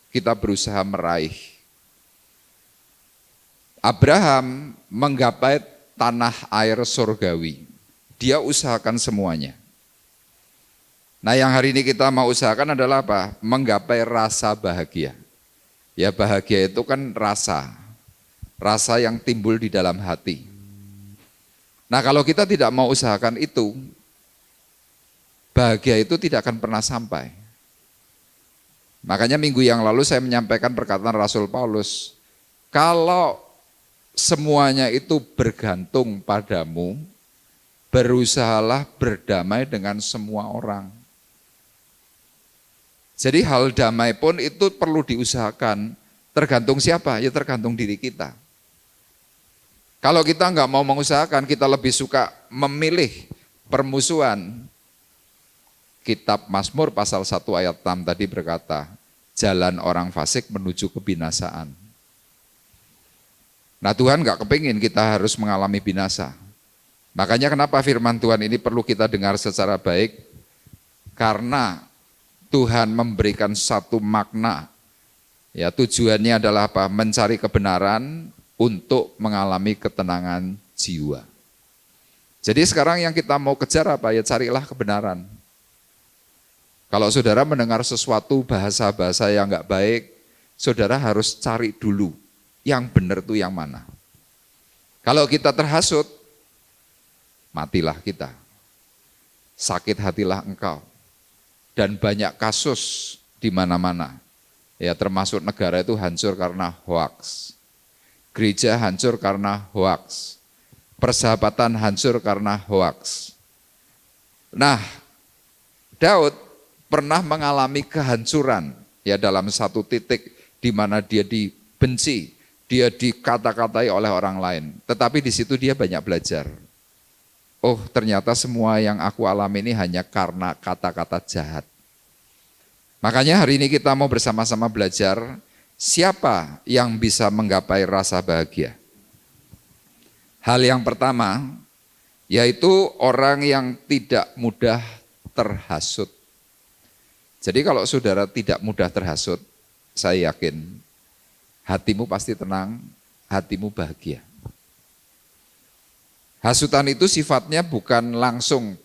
kita berusaha meraih. Abraham menggapai tanah air surgawi. Dia usahakan semuanya. Nah yang hari ini kita mau usahakan adalah apa? Menggapai rasa bahagia. Ya bahagia itu kan rasa yang timbul di dalam hati. Nah kalau kita tidak mau usahakan itu, bahagia itu tidak akan pernah sampai. Makanya minggu yang lalu saya menyampaikan perkataan Rasul Paulus, kalau semuanya itu bergantung padamu, berusahalah berdamai dengan semua orang. Jadi hal damai pun itu perlu diusahakan. Tergantung siapa? Ya tergantung diri kita. Kalau kita nggak mau mengusahakan, kita lebih suka memilih permusuhan. Kitab Mazmur pasal 1 ayat 6 tadi berkata, jalan orang fasik menuju kebinasaan. Nah Tuhan nggak kepingin kita harus mengalami binasa. Makanya kenapa firman Tuhan ini perlu kita dengar secara baik? Karena Tuhan memberikan satu makna. Ya, tujuannya adalah apa? Mencari kebenaran untuk mengalami ketenangan jiwa. Jadi sekarang yang kita mau kejar apa? Ya carilah kebenaran. Kalau saudara mendengar sesuatu bahasa-bahasa yang enggak baik, saudara harus cari dulu yang benar itu yang mana. Kalau kita terhasut, matilah kita. Sakit hatilah engkau. Dan banyak kasus di mana-mana. Ya termasuk negara itu hancur karena hoaks. Gereja hancur karena hoaks. Persahabatan hancur karena hoaks. Nah, Daud pernah mengalami kehancuran ya dalam satu titik di mana dia dibenci, dia dikata-katai oleh orang lain. Tetapi di situ dia banyak belajar. Oh, ternyata semua yang aku alami ini hanya karena kata-kata jahat. Makanya hari ini kita mau bersama-sama belajar siapa yang bisa menggapai rasa bahagia. Hal yang pertama yaitu orang yang tidak mudah terhasut. Jadi kalau saudara tidak mudah terhasut, saya yakin hatimu pasti tenang, hatimu bahagia. Hasutan itu sifatnya bukan langsung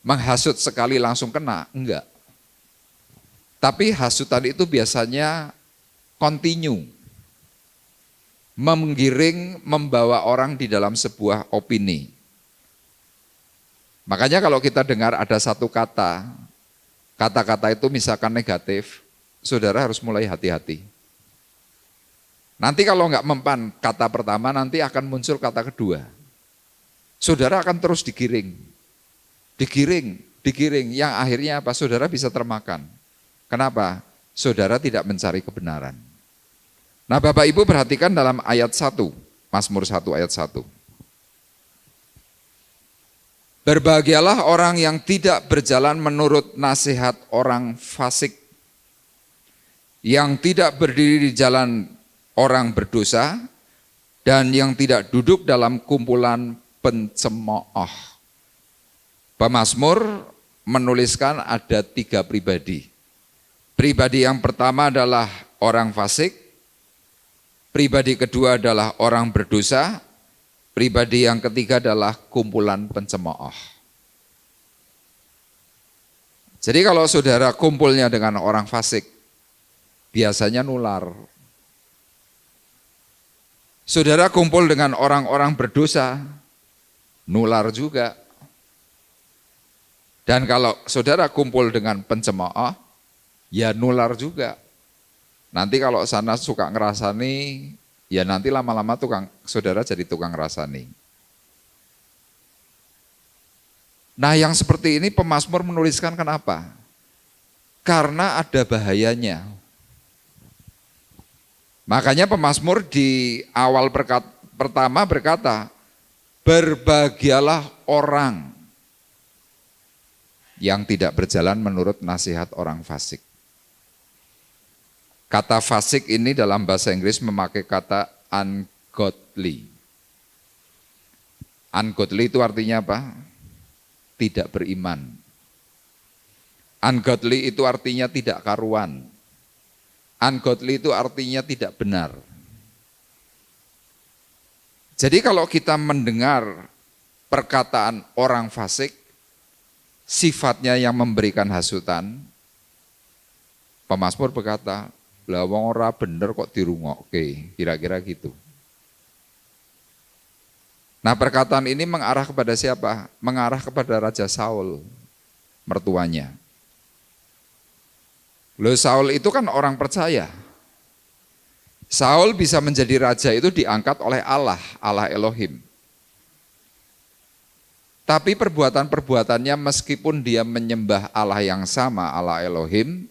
menghasut sekali langsung kena, enggak. Tapi hasutan itu biasanya continue, menggiring, membawa orang di dalam sebuah opini. Makanya kalau kita dengar ada satu kata-kata itu misalkan negatif, saudara harus mulai hati-hati. Nanti kalau nggak mempan kata pertama, nanti akan muncul kata kedua. Saudara akan terus digiring, yang akhirnya apa? Saudara bisa termakan. Kenapa? Saudara tidak mencari kebenaran. Nah Bapak Ibu perhatikan dalam ayat 1, Mazmur 1 ayat 1. Berbahagialah orang yang tidak berjalan menurut nasihat orang fasik, yang tidak berdiri di jalan orang berdosa, dan yang tidak duduk dalam kumpulan pencemooh. Pemazmur menuliskan ada 3 pribadi. Pribadi yang pertama adalah orang fasik, pribadi kedua adalah orang berdosa, pribadi yang ketiga adalah kumpulan pencemooh. Jadi kalau saudara kumpulnya dengan orang fasik, biasanya nular. Saudara kumpul dengan orang-orang berdosa, nular juga. Dan kalau saudara kumpul dengan pencemooh, ya nular juga. Nanti kalau sana suka ngerasani, ya nanti lama-lama saudara jadi tukang ngerasani. Nah yang seperti ini pemazmur menuliskan kenapa? Karena ada bahayanya. Makanya pemazmur di awal pertama berkata, berbahagialah orang yang tidak berjalan menurut nasihat orang fasik. Kata fasik ini dalam bahasa Inggris memakai kata ungodly. Ungodly itu artinya apa? Tidak beriman. Ungodly itu artinya tidak karuan. Ungodly itu artinya tidak benar. Jadi kalau kita mendengar perkataan orang fasik, sifatnya yang memberikan hasutan, pemazmur berkata, Lah wong ora bener kok dirungokke, kira-kira gitu. Nah, perkataan ini mengarah kepada siapa? Mengarah kepada Raja Saul, mertuanya. Loh, Saul itu kan orang percaya. Saul bisa menjadi raja itu diangkat oleh Allah, Allah Elohim. Tapi perbuatan-perbuatannya meskipun dia menyembah Allah yang sama, Allah Elohim,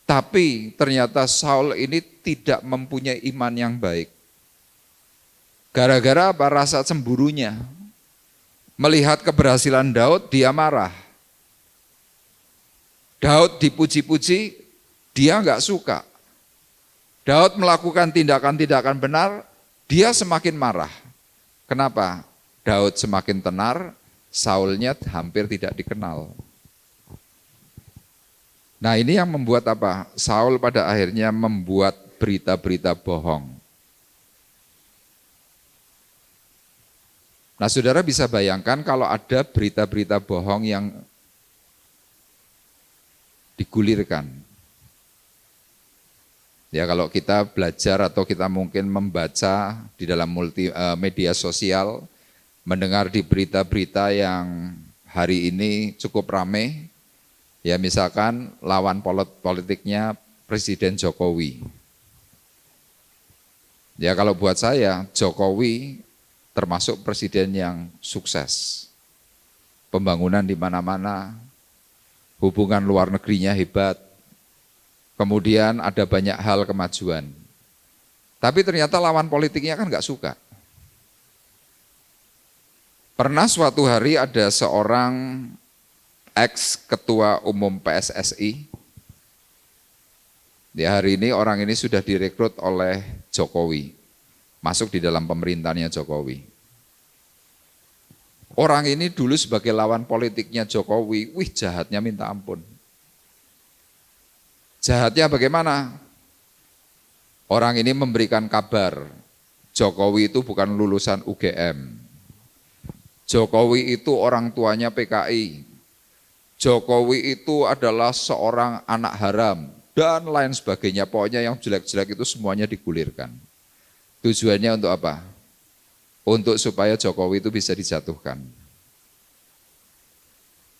tapi ternyata Saul ini tidak mempunyai iman yang baik. Gara-gara apa? Rasa cemburunya. Melihat keberhasilan Daud, dia marah. Daud dipuji-puji, dia enggak suka. Daud melakukan tindakan-tindakan benar, dia semakin marah. Kenapa? Daud semakin tenar, Saulnya hampir tidak dikenal. Nah, ini yang membuat apa? Saul pada akhirnya membuat berita-berita bohong. Nah, saudara bisa bayangkan kalau ada berita-berita bohong yang digulirkan. Ya, kalau kita belajar atau kita mungkin membaca di dalam media sosial, mendengar di berita-berita yang hari ini cukup ramai, ya misalkan lawan politiknya Presiden Jokowi. Ya kalau buat saya, Jokowi termasuk presiden yang sukses. Pembangunan di mana-mana, hubungan luar negerinya hebat, kemudian ada banyak hal kemajuan. Tapi ternyata lawan politiknya kan nggak suka. Pernah suatu hari ada seorang ex-ketua umum PSSI, di hari ini orang ini sudah direkrut oleh Jokowi, masuk di dalam pemerintahannya Jokowi. Orang ini dulu sebagai lawan politiknya Jokowi, wih jahatnya minta ampun. Jahatnya bagaimana? Orang ini memberikan kabar, Jokowi itu bukan lulusan UGM. Jokowi itu orang tuanya PKI. Jokowi itu adalah seorang anak haram dan lain sebagainya. Pokoknya yang jelek-jelek itu semuanya digulirkan. Tujuannya untuk apa? Untuk supaya Jokowi itu bisa dijatuhkan.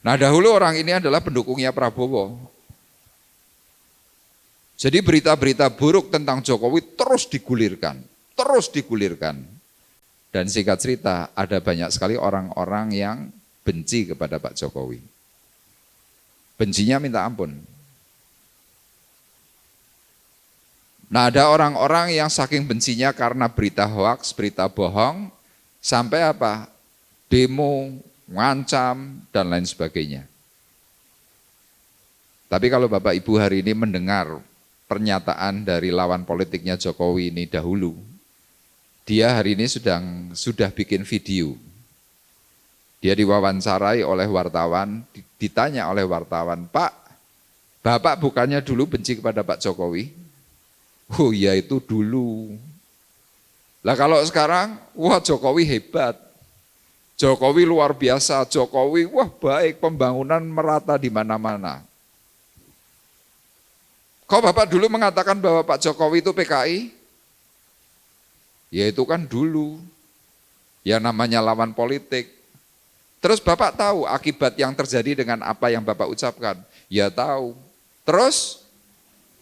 Nah, dahulu orang ini adalah pendukungnya Prabowo. Jadi berita-berita buruk tentang Jokowi terus digulirkan, terus digulirkan. Dan singkat cerita, ada banyak sekali orang-orang yang benci kepada Pak Jokowi. Bencinya minta ampun. Nah, ada orang-orang yang saking bencinya karena berita hoaks, berita bohong, sampai apa? Demo, ngancam, dan lain sebagainya. Tapi kalau Bapak Ibu hari ini mendengar pernyataan dari lawan politiknya Jokowi ini dahulu, dia hari ini sudah bikin video. Dia diwawancarai oleh wartawan, ditanya oleh wartawan, Pak, Bapak bukannya dulu benci kepada Pak Jokowi? Oh iya itu dulu. Lah kalau sekarang, wah Jokowi hebat. Jokowi luar biasa, Jokowi wah baik, pembangunan merata di mana-mana. Kok Bapak dulu mengatakan bahwa Pak Jokowi itu PKI? Ya itu kan dulu, ya namanya lawan politik. Terus Bapak tahu akibat yang terjadi dengan apa yang Bapak ucapkan? Ya tahu. Terus,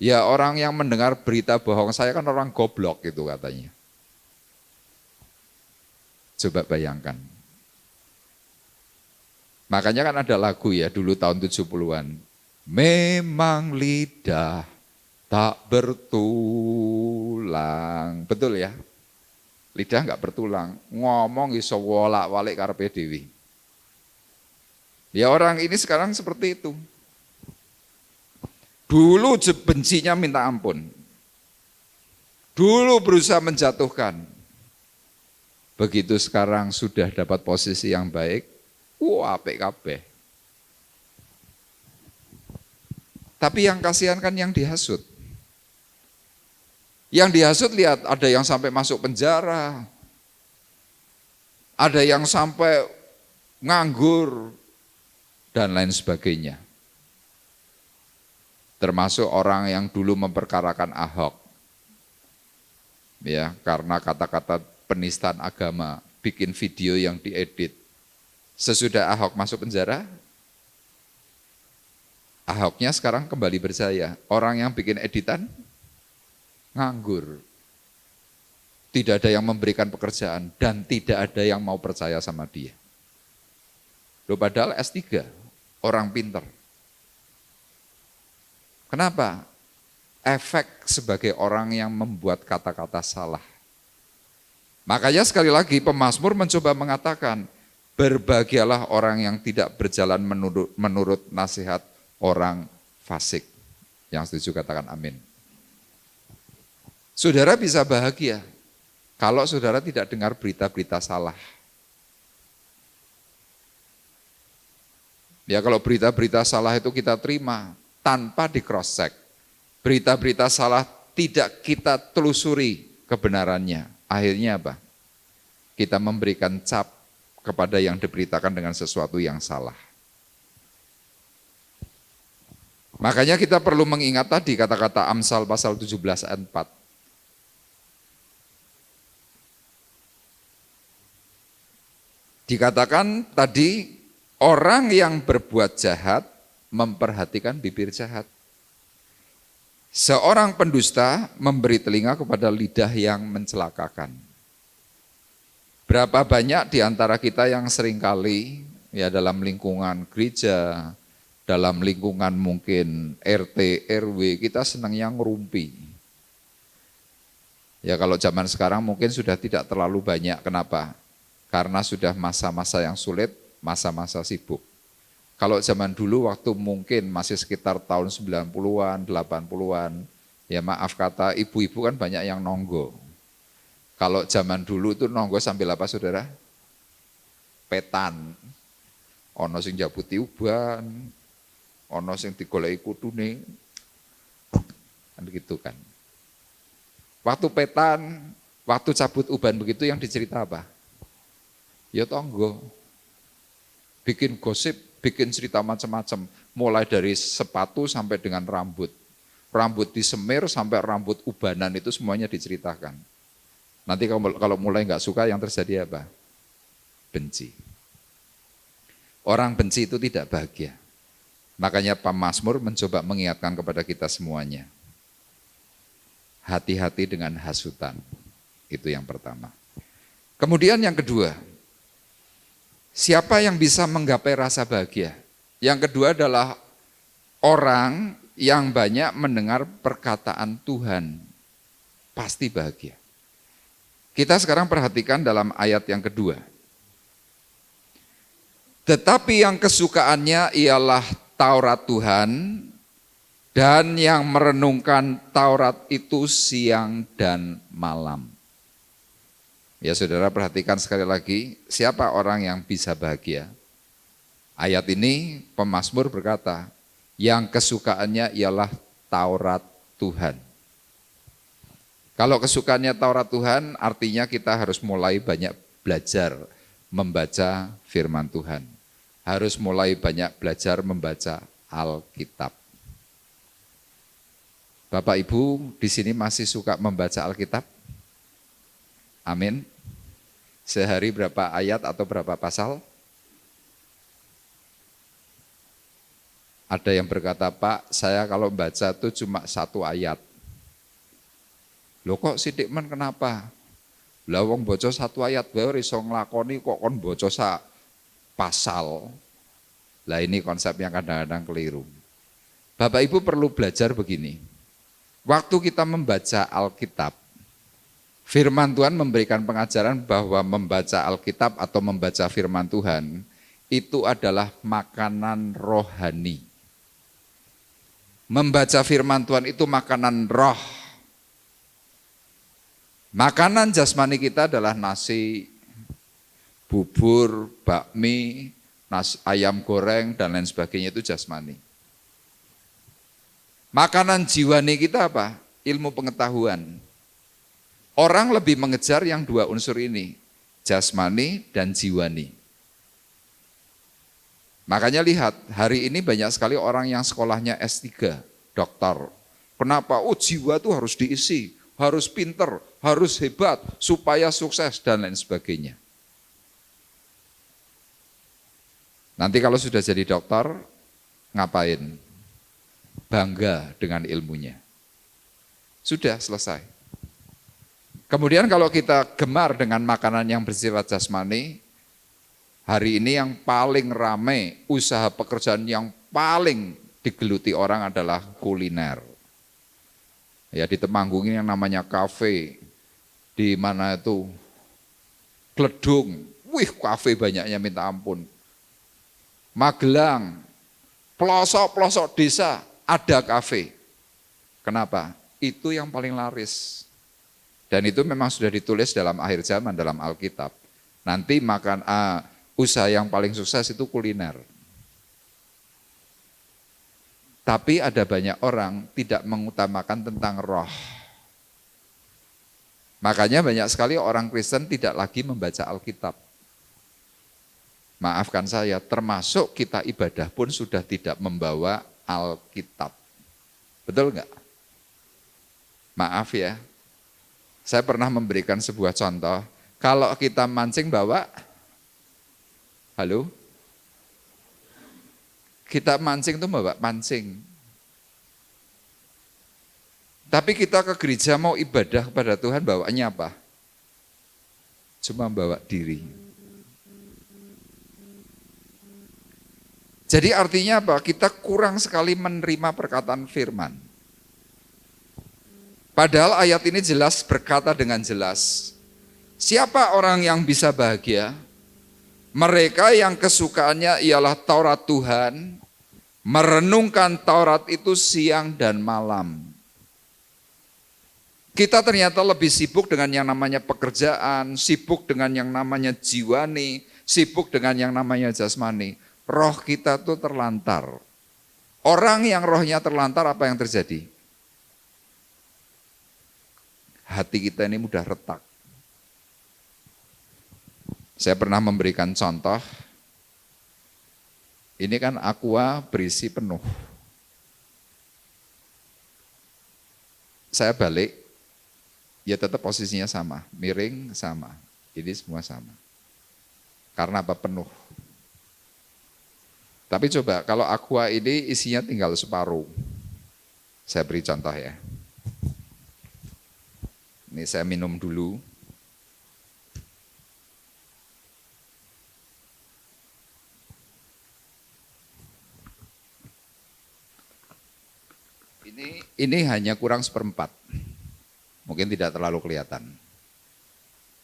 ya orang yang mendengar berita bohong saya kan orang goblok gitu katanya. Coba bayangkan. Makanya kan ada lagu ya dulu tahun 70-an. Memang lidah tak bertulang. Betul ya? Lidah enggak bertulang, ngomong iso wolak-walik karepe dhewe. Ya orang ini sekarang seperti itu. Dulu bencinya minta ampun. Dulu berusaha menjatuhkan. Begitu sekarang sudah dapat posisi yang baik, apik kabeh. Tapi yang kasihan kan yang dihasut. Yang dihasut lihat ada yang sampai masuk penjara, ada yang sampai nganggur, dan lain sebagainya. termasuk orang yang dulu memperkarakan Ahok, ya, karena kata-kata penistaan agama, bikin video yang diedit. Sesudah Ahok masuk penjara, Ahoknya sekarang kembali berjaya. Orang yang bikin editan nganggur. Tidak ada yang memberikan pekerjaan dan tidak ada yang mau percaya sama dia. Loh, padahal S3, orang pinter. Kenapa? Efek sebagai orang yang membuat kata-kata salah. Makanya sekali lagi pemazmur mencoba mengatakan, berbahagialah orang yang tidak berjalan menurut nasihat orang fasik. Yang setuju katakan amin. Saudara bisa bahagia kalau saudara tidak dengar berita-berita salah. Ya, kalau berita-berita salah itu kita terima tanpa di cross check. Berita-berita salah tidak kita telusuri kebenarannya. Akhirnya apa? Kita memberikan cap kepada yang diberitakan dengan sesuatu yang salah. Makanya kita perlu mengingat tadi kata-kata Amsal pasal 17 ayat 4. Dikatakan tadi orang yang berbuat jahat memperhatikan bibir jahat. Seorang pendusta memberi telinga kepada lidah yang mencelakakan. Berapa banyak di antara kita yang seringkali ya dalam lingkungan gereja, dalam lingkungan mungkin RT, RW, kita senang yang ngerumpi. Ya kalau zaman sekarang mungkin sudah tidak terlalu banyak, kenapa? Karena sudah masa-masa yang sulit, masa-masa sibuk. Kalau zaman dulu waktu mungkin masih sekitar tahun 90-an, 80-an, ya maaf kata ibu-ibu kan banyak yang nonggo. Kalau zaman dulu itu nonggo sambil apa saudara? Petan. Ono sing jabuti uban, ono sing digoleki kutune. Kan gitu kan. Waktu petan, waktu cabut uban begitu yang dicerita apa? Ya tonggo. Bikin gosip, bikin cerita macam-macam, mulai dari sepatu sampai dengan rambut. Rambut disemir sampai rambut ubanan itu semuanya diceritakan. Nanti kalau mulai nggak suka yang terjadi apa? Benci. Orang benci itu tidak bahagia. Makanya pemazmur mencoba mengingatkan kepada kita semuanya. Hati-hati dengan hasutan. Itu yang pertama. Kemudian yang kedua, siapa yang bisa menggapai rasa bahagia? Yang kedua adalah orang yang banyak mendengar perkataan Tuhan. Pasti bahagia. Kita sekarang perhatikan dalam ayat yang kedua. Tetapi yang kesukaannya ialah Taurat Tuhan, dan yang merenungkan Taurat itu siang dan malam. Ya saudara perhatikan sekali lagi, siapa orang yang bisa bahagia? Ayat ini pemazmur berkata, yang kesukaannya ialah Taurat Tuhan. Kalau kesukaannya Taurat Tuhan, artinya kita harus mulai banyak belajar membaca firman Tuhan. Harus mulai banyak belajar membaca Alkitab. Bapak Ibu di sini masih suka membaca Alkitab? Amin. Sehari berapa ayat atau berapa pasal? Ada yang berkata, Pak, saya kalau baca itu cuma 1 ayat. Loh kok sidik men kenapa? Lah wong baca 1 ayat bae iso nglakoni kok kon baca sak pasal. Lah ini konsep yang kadang-kadang keliru. Bapak Ibu perlu belajar begini. Waktu kita membaca Alkitab, firman Tuhan memberikan pengajaran bahwa membaca Alkitab atau membaca firman Tuhan itu adalah makanan rohani. Membaca firman Tuhan itu makanan roh. Makanan jasmani kita adalah nasi, bubur, bakmi, ayam goreng, dan lain sebagainya itu jasmani. Makanan jiwani kita apa? Ilmu pengetahuan. Orang lebih mengejar yang 2 unsur ini, jasmani dan jiwani. Makanya lihat, hari ini banyak sekali orang yang sekolahnya S3, dokter. Kenapa? Oh, jiwa itu harus diisi, harus pinter, harus hebat, supaya sukses dan lain sebagainya. Nanti kalau sudah jadi dokter, ngapain? Bangga dengan ilmunya. Sudah selesai. Kemudian kalau kita gemar dengan makanan yang bersifat jasmani, hari ini yang paling ramai, usaha pekerjaan yang paling digeluti orang adalah kuliner. Ya, di Temanggung ini yang namanya kafe, di mana itu Gledung, wih kafe banyaknya minta ampun. Magelang, pelosok-pelosok desa ada kafe. Kenapa? Itu yang paling laris. Dan itu memang sudah ditulis dalam akhir zaman dalam Alkitab. Nanti makan usaha yang paling sukses itu kuliner. Tapi ada banyak orang tidak mengutamakan tentang roh. Makanya banyak sekali orang Kristen tidak lagi membaca Alkitab. Maafkan saya, termasuk kita ibadah pun sudah tidak membawa Alkitab. Betul enggak? Maaf ya, saya pernah memberikan sebuah contoh. Kalau kita mancing bawa, halo? Kita mancing itu bawa pancing. Tapi kita ke gereja mau ibadah kepada Tuhan bawanya apa? Cuma bawa diri. Jadi artinya apa? Kita kurang sekali menerima perkataan firman. Padahal ayat ini jelas berkata dengan jelas, siapa orang yang bisa bahagia? Mereka yang kesukaannya ialah Taurat Tuhan, merenungkan Taurat itu siang dan malam. Kita ternyata lebih sibuk dengan yang namanya pekerjaan, sibuk dengan yang namanya jiwani, sibuk dengan yang namanya jasmani. Roh kita tuh terlantar. Orang yang rohnya terlantar apa yang terjadi? Hati kita ini mudah retak. Saya pernah memberikan contoh, ini kan aqua berisi penuh. Saya balik, ya tetap posisinya sama, miring sama, ini semua sama. Karena apa? Penuh. Tapi coba kalau aqua ini isinya tinggal separuh, saya beri contoh ya. Ini saya minum dulu. Ini hanya kurang seperempat. Mungkin tidak terlalu kelihatan.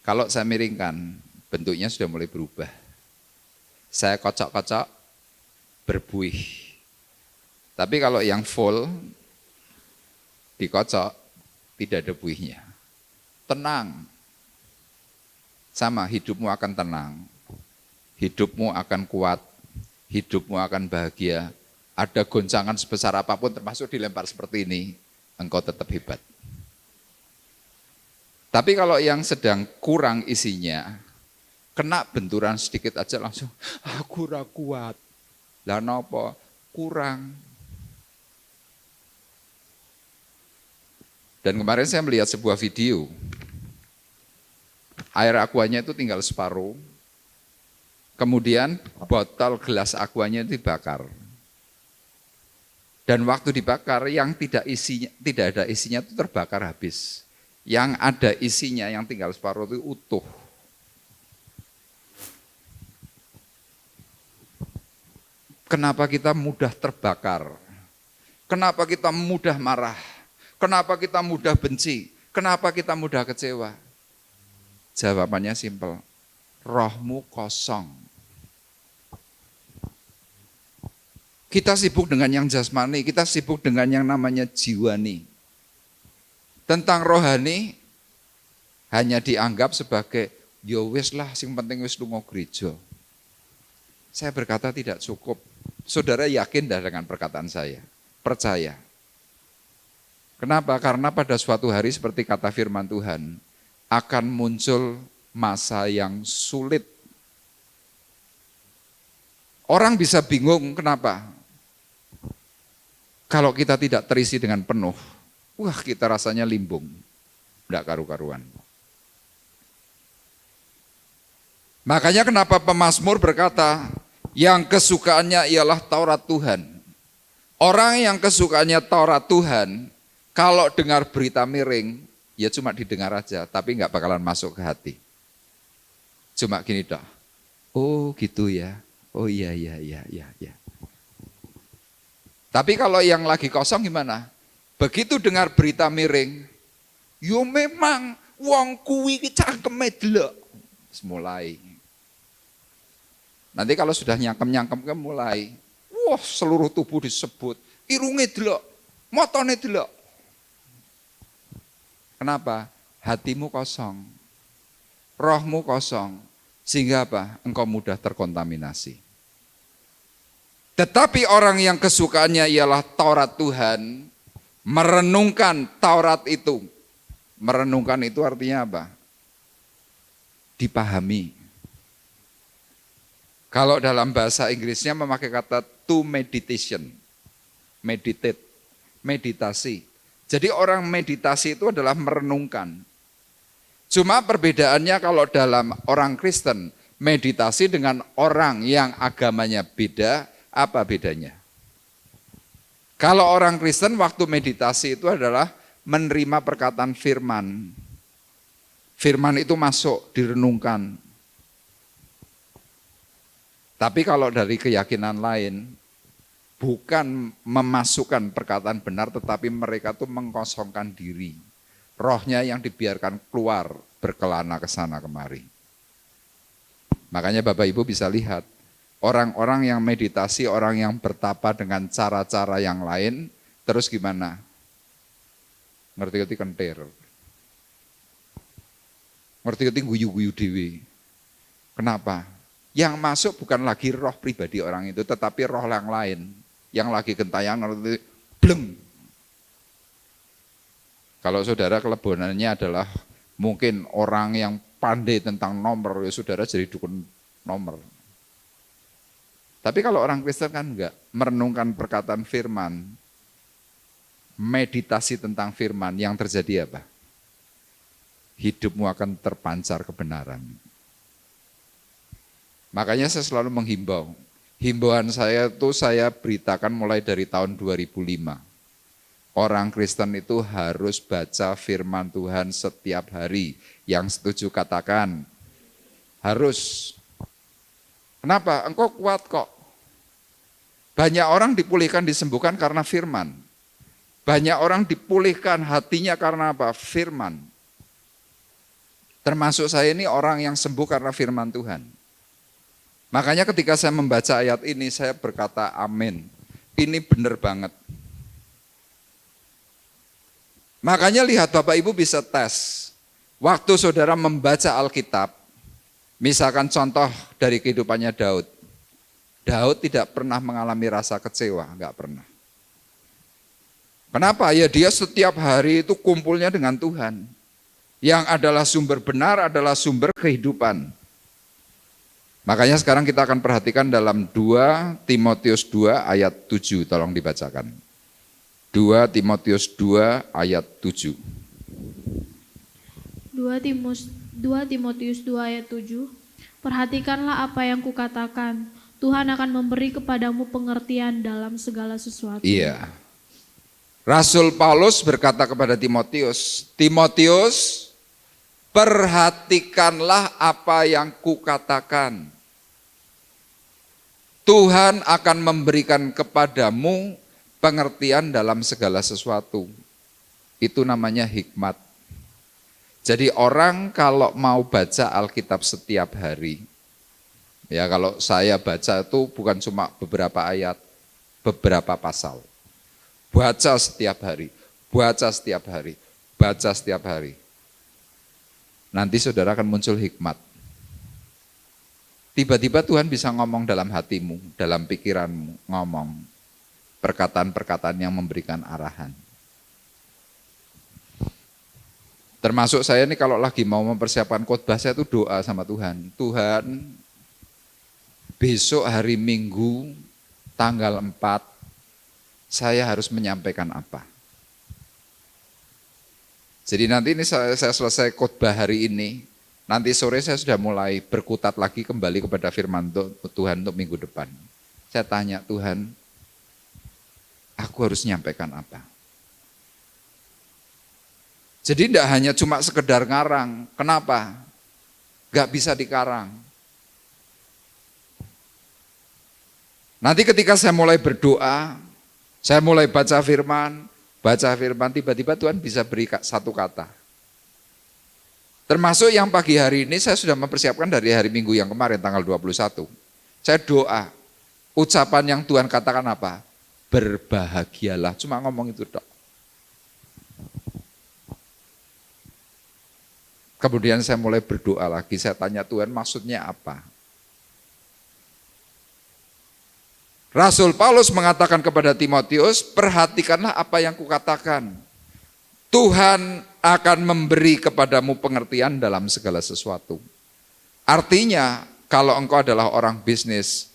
Kalau saya miringkan, bentuknya sudah mulai berubah. Saya kocok-kocok, berbuih. Tapi kalau yang full, dikocok, tidak ada buihnya. Tenang. Sama, hidupmu akan tenang. Hidupmu akan kuat. Hidupmu akan bahagia. Ada goncangan sebesar apapun termasuk dilempar seperti ini, engkau tetap hebat. Tapi kalau yang sedang kurang isinya, kena benturan sedikit aja langsung, aku ora kuat. Lah napa? Kurang. Dan kemarin saya melihat sebuah video, air aquanya itu tinggal separuh, kemudian botol gelas aquanya itu dibakar. Dan waktu dibakar yang tidak ada isinya itu terbakar habis. Yang ada isinya yang tinggal separuh itu utuh. Kenapa kita mudah terbakar? Kenapa kita mudah marah? Kenapa kita mudah benci? Kenapa kita mudah kecewa? Jawabannya simpel. Rohmu kosong. Kita sibuk dengan yang jasmani, kita sibuk dengan yang namanya jiwani. Tentang rohani hanya dianggap sebagai ya wis lah, sing penting wis lunga gereja. Saya berkata tidak cukup. Saudara yakin dah dengan perkataan saya? Percaya. Kenapa? Karena pada suatu hari seperti kata firman Tuhan, akan muncul masa yang sulit. Orang bisa bingung kenapa? Kalau kita tidak terisi dengan penuh, wah kita rasanya limbung, tidak karu-karuan. Makanya kenapa pemazmur berkata, yang kesukaannya ialah Taurat Tuhan. Orang yang kesukaannya Taurat Tuhan, kalau dengar berita miring, ya cuma didengar aja, tapi nggak bakalan masuk ke hati. Cuma gini dah, oh gitu ya, oh iya. Tapi kalau yang lagi kosong gimana? Begitu dengar berita miring, yo memang wong kuwi ki cangkeme delok. Mulai. Nanti kalau sudah nyangkem mulai, wah seluruh tubuh disebut, irunge delok, motone delok. Kenapa? Hatimu kosong, rohmu kosong, sehingga apa? Engkau mudah terkontaminasi. Tetapi orang yang kesukaannya ialah Taurat Tuhan, merenungkan Taurat itu. Merenungkan itu artinya apa? Dipahami. Kalau dalam bahasa Inggrisnya memakai kata to meditation. Meditate, meditasi. Jadi orang meditasi itu adalah merenungkan. Cuma perbedaannya kalau dalam orang Kristen, meditasi dengan orang yang agamanya beda, apa bedanya? Kalau orang Kristen waktu meditasi itu adalah menerima perkataan firman. Firman itu masuk, direnungkan. Tapi kalau dari keyakinan lain, bukan memasukkan perkataan benar, tetapi mereka tuh mengkosongkan diri. Rohnya yang dibiarkan keluar, berkelana ke sana kemari. Makanya Bapak Ibu bisa lihat, orang-orang yang meditasi, orang yang bertapa dengan cara-cara yang lain, terus gimana? Ngerti-ngerti kentir. Ngerti-ngerti guyu-guyu dewi. Kenapa? Yang masuk bukan lagi roh pribadi orang itu, tetapi roh yang lain. Yang lagi gentayangan, ngerti, bleng. Kalau saudara kelebonannya adalah mungkin orang yang pandai tentang nomor, ya saudara jadi dukun nomor. Tapi kalau orang Kristen kan enggak, merenungkan perkataan firman, meditasi tentang firman, yang terjadi apa? Hidupmu akan terpancar kebenaran. Makanya saya selalu menghimbau. Himbauan saya itu saya beritakan mulai dari tahun 2005. Orang Kristen itu harus baca firman Tuhan setiap hari. Yang setuju katakan, harus. Kenapa? Engkau kuat kok. Banyak orang dipulihkan, disembuhkan karena firman. Banyak orang dipulihkan hatinya karena apa? Firman. Termasuk saya ini orang yang sembuh karena firman Tuhan. Makanya ketika saya membaca ayat ini, saya berkata amin. Ini benar banget. Makanya lihat Bapak Ibu bisa tes. Waktu saudara membaca Alkitab, misalkan contoh dari kehidupannya Daud. Daud tidak pernah mengalami rasa kecewa, enggak pernah. Kenapa? Ya dia setiap hari itu kumpulnya dengan Tuhan. Yang adalah sumber benar adalah sumber kehidupan. Makanya sekarang kita akan perhatikan dalam 2 Timotius 2 ayat 7, tolong dibacakan. 2 Timotius 2 ayat 7. 2 Timotius 2 ayat 7. Perhatikanlah apa yang kukatakan. Tuhan akan memberi kepadamu pengertian dalam segala sesuatu. Iya. Rasul Paulus berkata kepada Timotius, Timotius, perhatikanlah apa yang kukatakan. Tuhan akan memberikan kepadamu pengertian dalam segala sesuatu. Itu namanya hikmat. Jadi orang kalau mau baca Alkitab setiap hari, ya kalau saya baca itu bukan cuma beberapa ayat, beberapa pasal. Baca setiap hari, baca setiap hari, baca setiap hari. Nanti saudara akan muncul hikmat. Tiba-tiba Tuhan bisa ngomong dalam hatimu, dalam pikiranmu, ngomong perkataan-perkataan yang memberikan arahan. Termasuk saya ini kalau lagi mau mempersiapkan khotbah, saya itu doa sama Tuhan. Tuhan, besok hari Minggu tanggal 4, saya harus menyampaikan apa. Jadi nanti ini saya selesai khotbah hari ini, nanti sore saya sudah mulai berkutat lagi kembali kepada firman Tuhan untuk minggu depan. Saya tanya, Tuhan, aku harus menyampaikan apa? Jadi tidak hanya cuma sekedar ngarang. Kenapa? Gak bisa dikarang. Nanti ketika saya mulai berdoa, saya mulai baca firman, tiba-tiba Tuhan bisa beri satu kata. Termasuk yang pagi hari ini saya sudah mempersiapkan dari hari Minggu yang kemarin tanggal 21. Saya doa, ucapan yang Tuhan katakan apa? Berbahagialah, cuma ngomong itu dok. Kemudian saya mulai berdoa lagi, saya tanya Tuhan maksudnya apa? Rasul Paulus mengatakan kepada Timotius, perhatikanlah apa yang kukatakan. Tuhan akan memberi kepadamu pengertian dalam segala sesuatu. Artinya, kalau engkau adalah orang bisnis,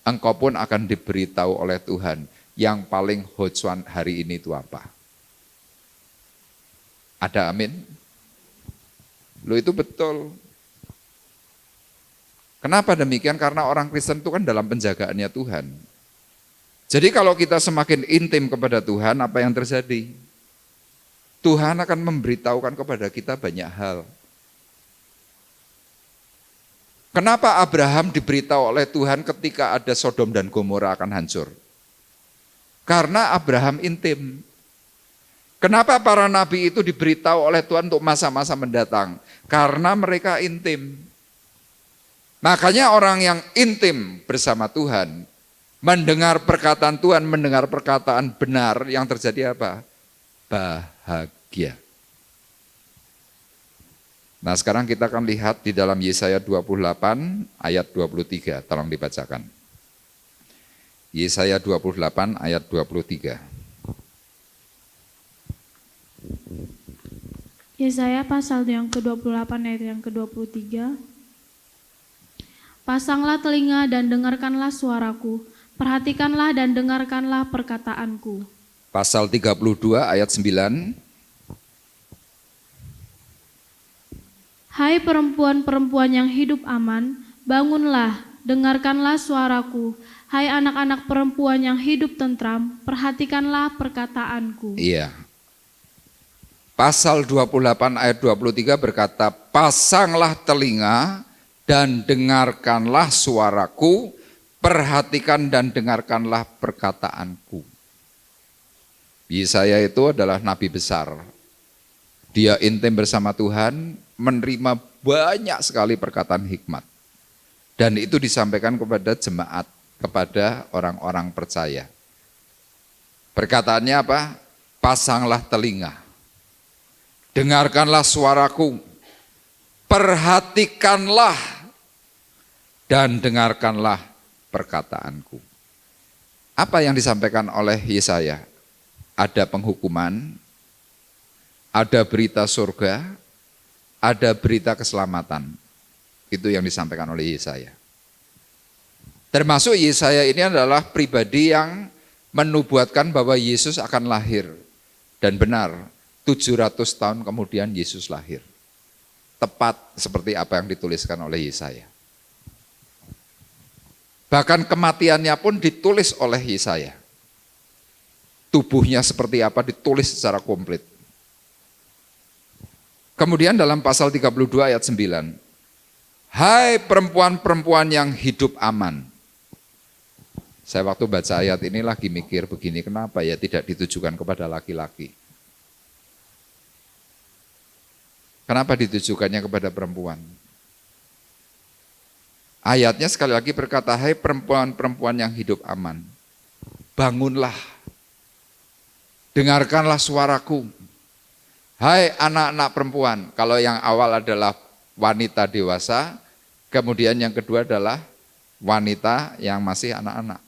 engkau pun akan diberitahu oleh Tuhan yang paling hot hari ini itu apa. Ada amin? Loh itu betul. Kenapa demikian? Karena orang Kristen itu kan dalam penjagaannya Tuhan. Jadi kalau kita semakin intim kepada Tuhan, apa yang terjadi? Tuhan akan memberitahukan kepada kita banyak hal. Kenapa Abraham diberitahu oleh Tuhan ketika ada Sodom dan Gomora akan hancur? Karena Abraham intim. Kenapa para nabi itu diberitahu oleh Tuhan untuk masa-masa mendatang? Karena mereka intim. Makanya orang yang intim bersama Tuhan, mendengar perkataan Tuhan, mendengar perkataan benar, yang terjadi apa? Bahagia. Nah sekarang kita akan lihat di dalam Yesaya 28 ayat 23, tolong dibacakan. Yesaya 28 ayat 23. Yesaya pasal yang ke-28 ayat yang ke-23. Pasanglah telinga dan dengarkanlah suaraku, perhatikanlah dan dengarkanlah perkataanku. Pasal 32 ayat 9. Hai perempuan-perempuan yang hidup aman, bangunlah, dengarkanlah suaraku. Hai anak-anak perempuan yang hidup tentram, perhatikanlah perkataanku. Iya. Pasal 28 ayat 23 berkata, pasanglah telinga dan dengarkanlah suaraku, perhatikan dan dengarkanlah perkataanku. Yesaya itu adalah nabi besar. Dia intim bersama Tuhan, menerima banyak sekali perkataan hikmat. Dan itu disampaikan kepada jemaat, kepada orang-orang percaya. Perkataannya apa? Pasanglah telinga. Dengarkanlah suaraku. Perhatikanlah dan dengarkanlah perkataanku. Apa yang disampaikan oleh Yesaya? Ada penghukuman, ada berita surga, ada berita keselamatan. Itu yang disampaikan oleh Yesaya. Termasuk Yesaya ini adalah pribadi yang menubuatkan bahwa Yesus akan lahir. Dan benar, 700 tahun kemudian Yesus lahir. Tepat seperti apa yang dituliskan oleh Yesaya. Bahkan kematiannya pun ditulis oleh Yesaya. Tubuhnya seperti apa ditulis secara komplit. Kemudian dalam pasal 32 ayat 9. Hai perempuan-perempuan yang hidup aman. Saya waktu baca ayat ini lagi mikir begini, kenapa ya tidak ditujukan kepada laki-laki? Kenapa ditujukannya kepada perempuan? Ayatnya sekali lagi berkata, hai perempuan-perempuan yang hidup aman, bangunlah, dengarkanlah suaraku. Hai anak-anak perempuan, kalau yang awal adalah wanita dewasa, kemudian yang kedua adalah wanita yang masih anak-anak.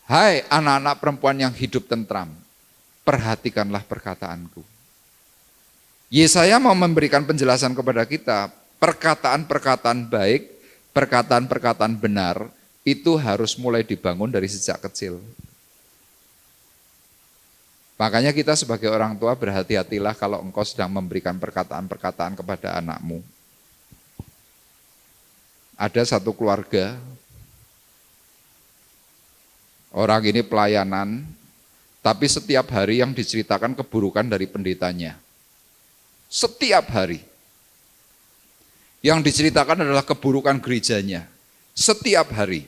Hai anak-anak perempuan yang hidup tentram, perhatikanlah perkataanku. Yesaya mau memberikan penjelasan kepada kita, perkataan-perkataan baik, perkataan-perkataan benar, itu harus mulai dibangun dari sejak kecil. Makanya kita sebagai orang tua berhati-hatilah kalau engkau sedang memberikan perkataan-perkataan kepada anakmu. Ada satu keluarga, orang ini pelayanan, tapi setiap hari yang diceritakan keburukan dari pendetanya. Setiap hari. Yang diceritakan adalah keburukan gerejanya. Setiap hari.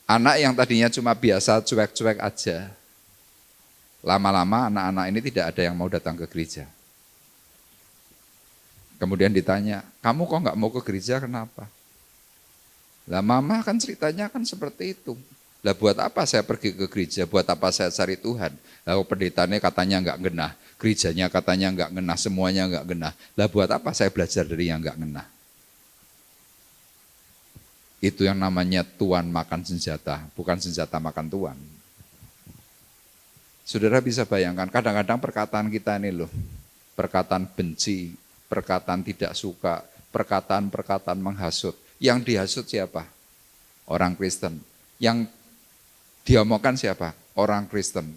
Anak yang tadinya cuma biasa cuek-cuek aja, lama-lama anak-anak ini tidak ada yang mau datang ke gereja. Kemudian ditanya, kamu kok nggak mau ke gereja, kenapa? Lah mama kan ceritanya kan seperti itu. Lah buat apa saya pergi ke gereja, buat apa saya cari Tuhan? Lalu pendetanya katanya nggak genah, gerejanya katanya nggak genah, semuanya nggak genah. Lah buat apa saya belajar dari yang nggak genah? Itu yang namanya tuan makan senjata, bukan senjata makan tuan. Saudara bisa bayangkan, kadang-kadang perkataan kita ini loh, perkataan benci, perkataan tidak suka, perkataan-perkataan menghasut. Yang dihasut siapa? Orang Kristen. Yang diomongkan siapa? Orang Kristen.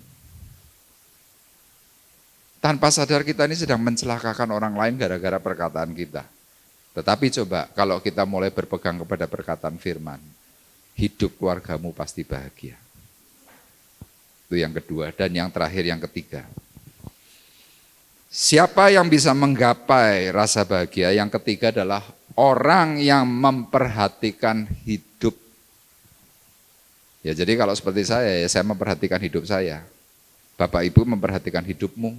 Tanpa sadar kita ini sedang mencelakakan orang lain gara-gara perkataan kita. Tetapi coba kalau kita mulai berpegang kepada perkataan firman, hidup keluargamu pasti bahagia. Itu yang kedua. Dan yang terakhir, yang ketiga. Siapa yang bisa menggapai rasa bahagia? Yang ketiga adalah orang yang memperhatikan hidup. Ya jadi kalau seperti saya, ya saya memperhatikan hidup saya. Bapak Ibu memperhatikan hidupmu.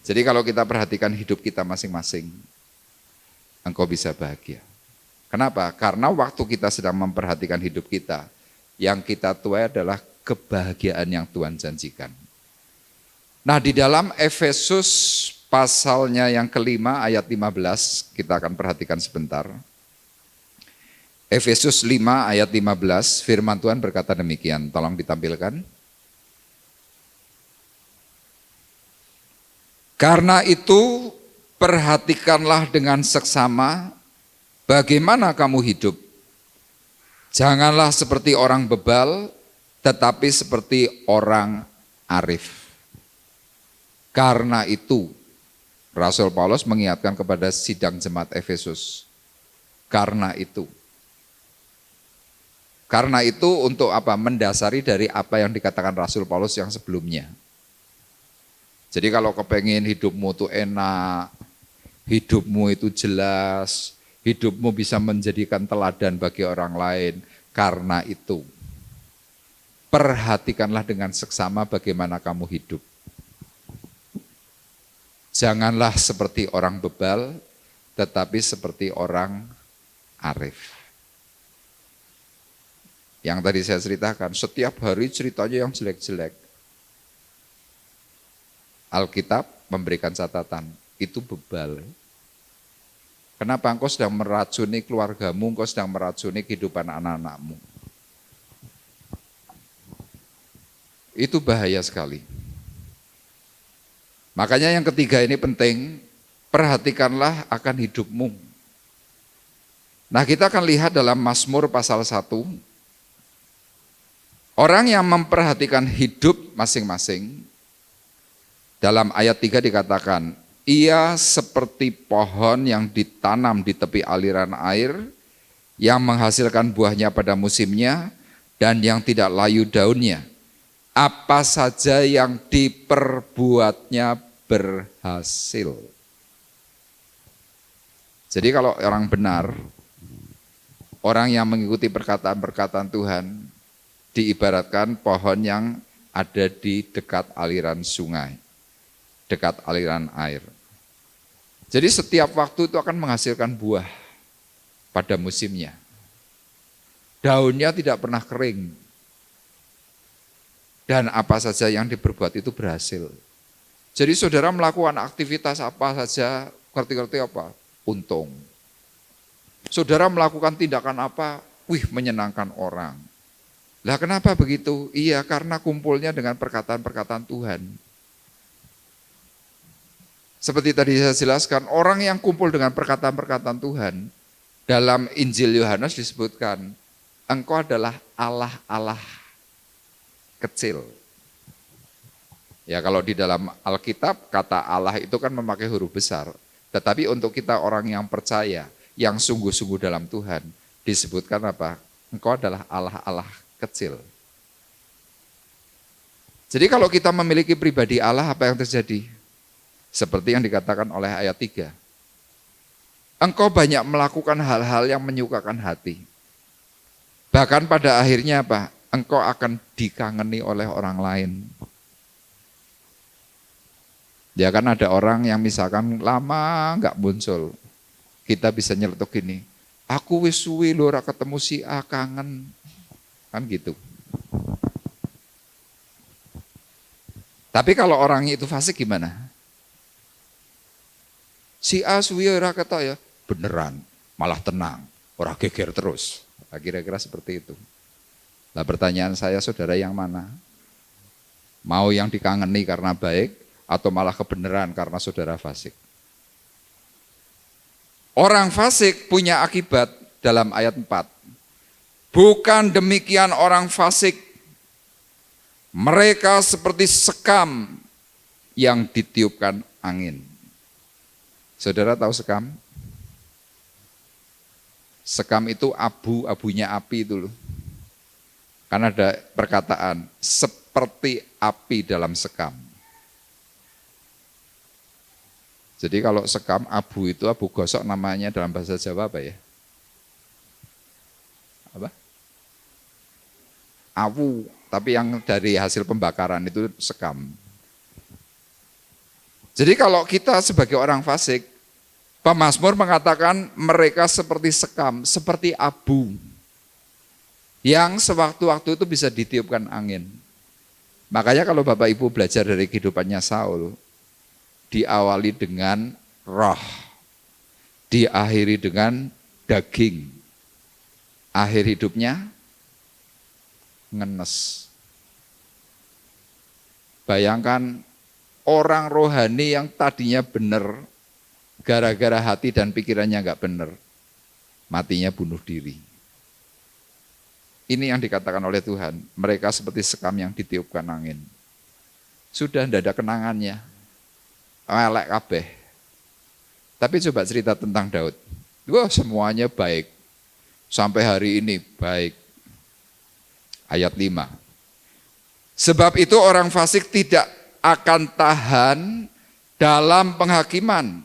Jadi kalau kita perhatikan hidup kita masing-masing, engkau bisa bahagia. Kenapa? Karena waktu kita sedang memperhatikan hidup kita, yang kita tuai adalah kebahagiaan yang Tuhan janjikan. Nah di dalam Efesus pasalnya yang kelima ayat 15, kita akan perhatikan sebentar. Efesus 5 ayat 15, firman Tuhan berkata demikian, tolong ditampilkan. Karena itu perhatikanlah dengan seksama bagaimana kamu hidup. Janganlah seperti orang bebal, tetapi seperti orang arif. Karena itu, Rasul Paulus mengingatkan kepada sidang jemaat Efesus. Karena itu untuk apa? Mendasari dari apa yang dikatakan Rasul Paulus yang sebelumnya. Jadi kalau kepengen hidupmu itu enak, hidupmu itu jelas, hidupmu bisa menjadikan teladan bagi orang lain. Karena itu, perhatikanlah dengan seksama bagaimana kamu hidup. Janganlah seperti orang bebal, tetapi seperti orang arif. Yang tadi saya ceritakan, setiap hari ceritanya yang jelek-jelek. Alkitab memberikan catatan, itu bebal. Kenapa? Engkau sedang meracuni keluargamu, engkau sedang meracuni kehidupan anak-anakmu. Itu bahaya sekali. Makanya yang ketiga ini penting, perhatikanlah akan hidupmu. Nah kita akan lihat dalam Mazmur pasal 1, orang yang memperhatikan hidup masing-masing, dalam ayat 3 dikatakan, ia seperti pohon yang ditanam di tepi aliran air, yang menghasilkan buahnya pada musimnya, dan yang tidak layu daunnya. Apa saja yang diperbuatnya berhasil. Jadi kalau orang benar, orang yang mengikuti perkataan-perkataan Tuhan, diibaratkan pohon yang ada di dekat aliran sungai, dekat aliran air. Jadi setiap waktu itu akan menghasilkan buah pada musimnya. Daunnya tidak pernah kering. Dan apa saja yang diperbuat itu berhasil. Jadi saudara melakukan aktivitas apa saja, ngerti-ngerti apa? Untung. Saudara melakukan tindakan apa? Menyenangkan orang. Lah kenapa begitu? Iya, karena kumpulnya dengan perkataan-perkataan Tuhan. Seperti tadi saya jelaskan, orang yang kumpul dengan perkataan-perkataan Tuhan, dalam Injil Yohanes disebutkan, engkau adalah Allah-Allah kecil. Ya kalau di dalam Alkitab kata Allah itu kan memakai huruf besar. Tetapi untuk kita orang yang percaya, yang sungguh-sungguh dalam Tuhan, disebutkan apa? Engkau adalah Allah-Allah kecil. Jadi kalau kita memiliki pribadi Allah, apa yang terjadi? Seperti yang dikatakan oleh ayat 3. Engkau banyak melakukan hal-hal yang menyukakan hati. Bahkan pada akhirnya apa? Engkau akan dikangeni oleh orang lain. Ya kan ada orang yang misalkan lama nggak muncul. Kita bisa nyeletuk gini, aku wis suwi lho ora ketemu si A, kangen. Kan gitu. Tapi kalau orangnya itu fasik gimana? Si A suwi ora ketok ya, beneran, malah tenang, ora geger terus. Nah, kira-kira seperti itu. Nah pertanyaan saya, saudara yang mana? Mau yang dikangeni karena baik, atau malah kebenaran karena saudara fasik? Orang fasik punya akibat dalam ayat 4. Bukan demikian orang fasik. Mereka seperti sekam yang ditiupkan angin. Saudara tahu sekam? Sekam itu abu-abunya api itu loh. Kan ada perkataan, seperti api dalam sekam. Jadi kalau sekam, abu itu abu gosok namanya dalam bahasa Jawa apa ya? Apa? Awu, tapi yang dari hasil pembakaran itu sekam. Jadi kalau kita sebagai orang fasik, pemazmur mengatakan mereka seperti sekam, seperti abu, yang sewaktu-waktu itu bisa ditiupkan angin. Makanya kalau Bapak Ibu belajar dari kehidupannya Saul, diawali dengan roh, diakhiri dengan daging, akhir hidupnya ngenes. Bayangkan orang rohani yang tadinya benar, gara-gara hati dan pikirannya enggak benar, matinya bunuh diri. Ini yang dikatakan oleh Tuhan, mereka seperti sekam yang ditiupkan angin. Sudah tidak ada kenangannya. Elek kabeh. Tapi coba cerita tentang Daud. Wah, semuanya baik. Sampai hari ini baik. Ayat 5. Sebab itu orang fasik tidak akan tahan dalam penghakiman.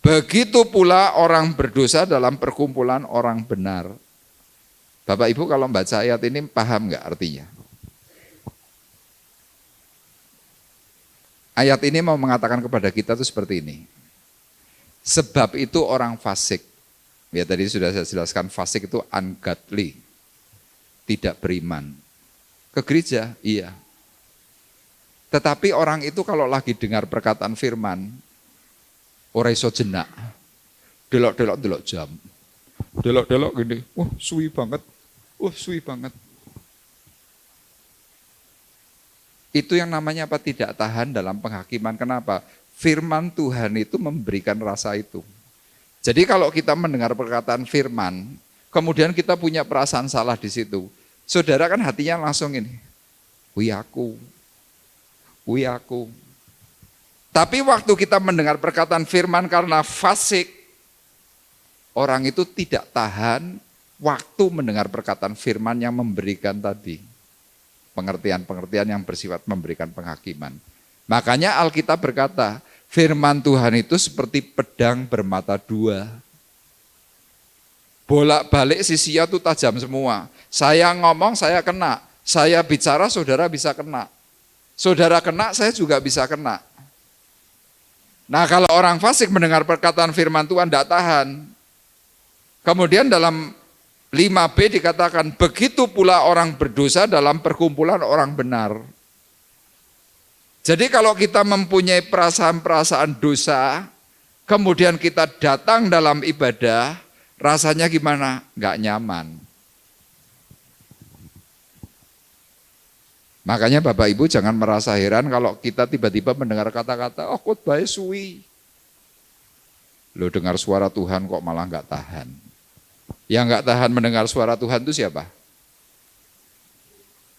Begitu pula orang berdosa dalam perkumpulan orang benar. Bapak Ibu kalau baca ayat ini paham nggak artinya? Ayat ini mau mengatakan kepada kita tuh seperti ini. Sebab itu orang fasik. Ya tadi sudah saya jelaskan, fasik itu ungodly. Tidak beriman. Ke gereja, iya. Tetapi orang itu kalau lagi dengar perkataan firman, ora iso jenak. Delok jam. Delok gini. Wah, suwi banget. Suwi banget. Itu yang namanya apa? Tidak tahan dalam penghakiman. Kenapa? Firman Tuhan itu memberikan rasa itu. Jadi kalau kita mendengar perkataan firman, kemudian kita punya perasaan salah di situ. Saudara kan hatinya langsung ini. Wih aku. Tapi waktu kita mendengar perkataan firman karena fasik, orang itu tidak tahan waktu mendengar perkataan firman yang memberikan tadi. Pengertian-pengertian yang bersifat memberikan penghakiman. Makanya Alkitab berkata, firman Tuhan itu seperti pedang bermata dua. Bolak-balik sisinya itu tajam semua. Saya ngomong, saya kena. Saya bicara, saudara bisa kena. Saudara kena, saya juga bisa kena. Nah kalau orang fasik mendengar perkataan firman Tuhan tidak tahan. Kemudian dalam 5b dikatakan, begitu pula orang berdosa dalam perkumpulan orang benar. Jadi kalau kita mempunyai perasaan-perasaan dosa, kemudian kita datang dalam ibadah, rasanya gimana? Enggak nyaman. Makanya Bapak Ibu jangan merasa heran kalau kita tiba-tiba mendengar kata-kata, oh khotbah suwi. Lo dengar suara Tuhan kok malah enggak tahan. Yang enggak tahan mendengar suara Tuhan itu siapa?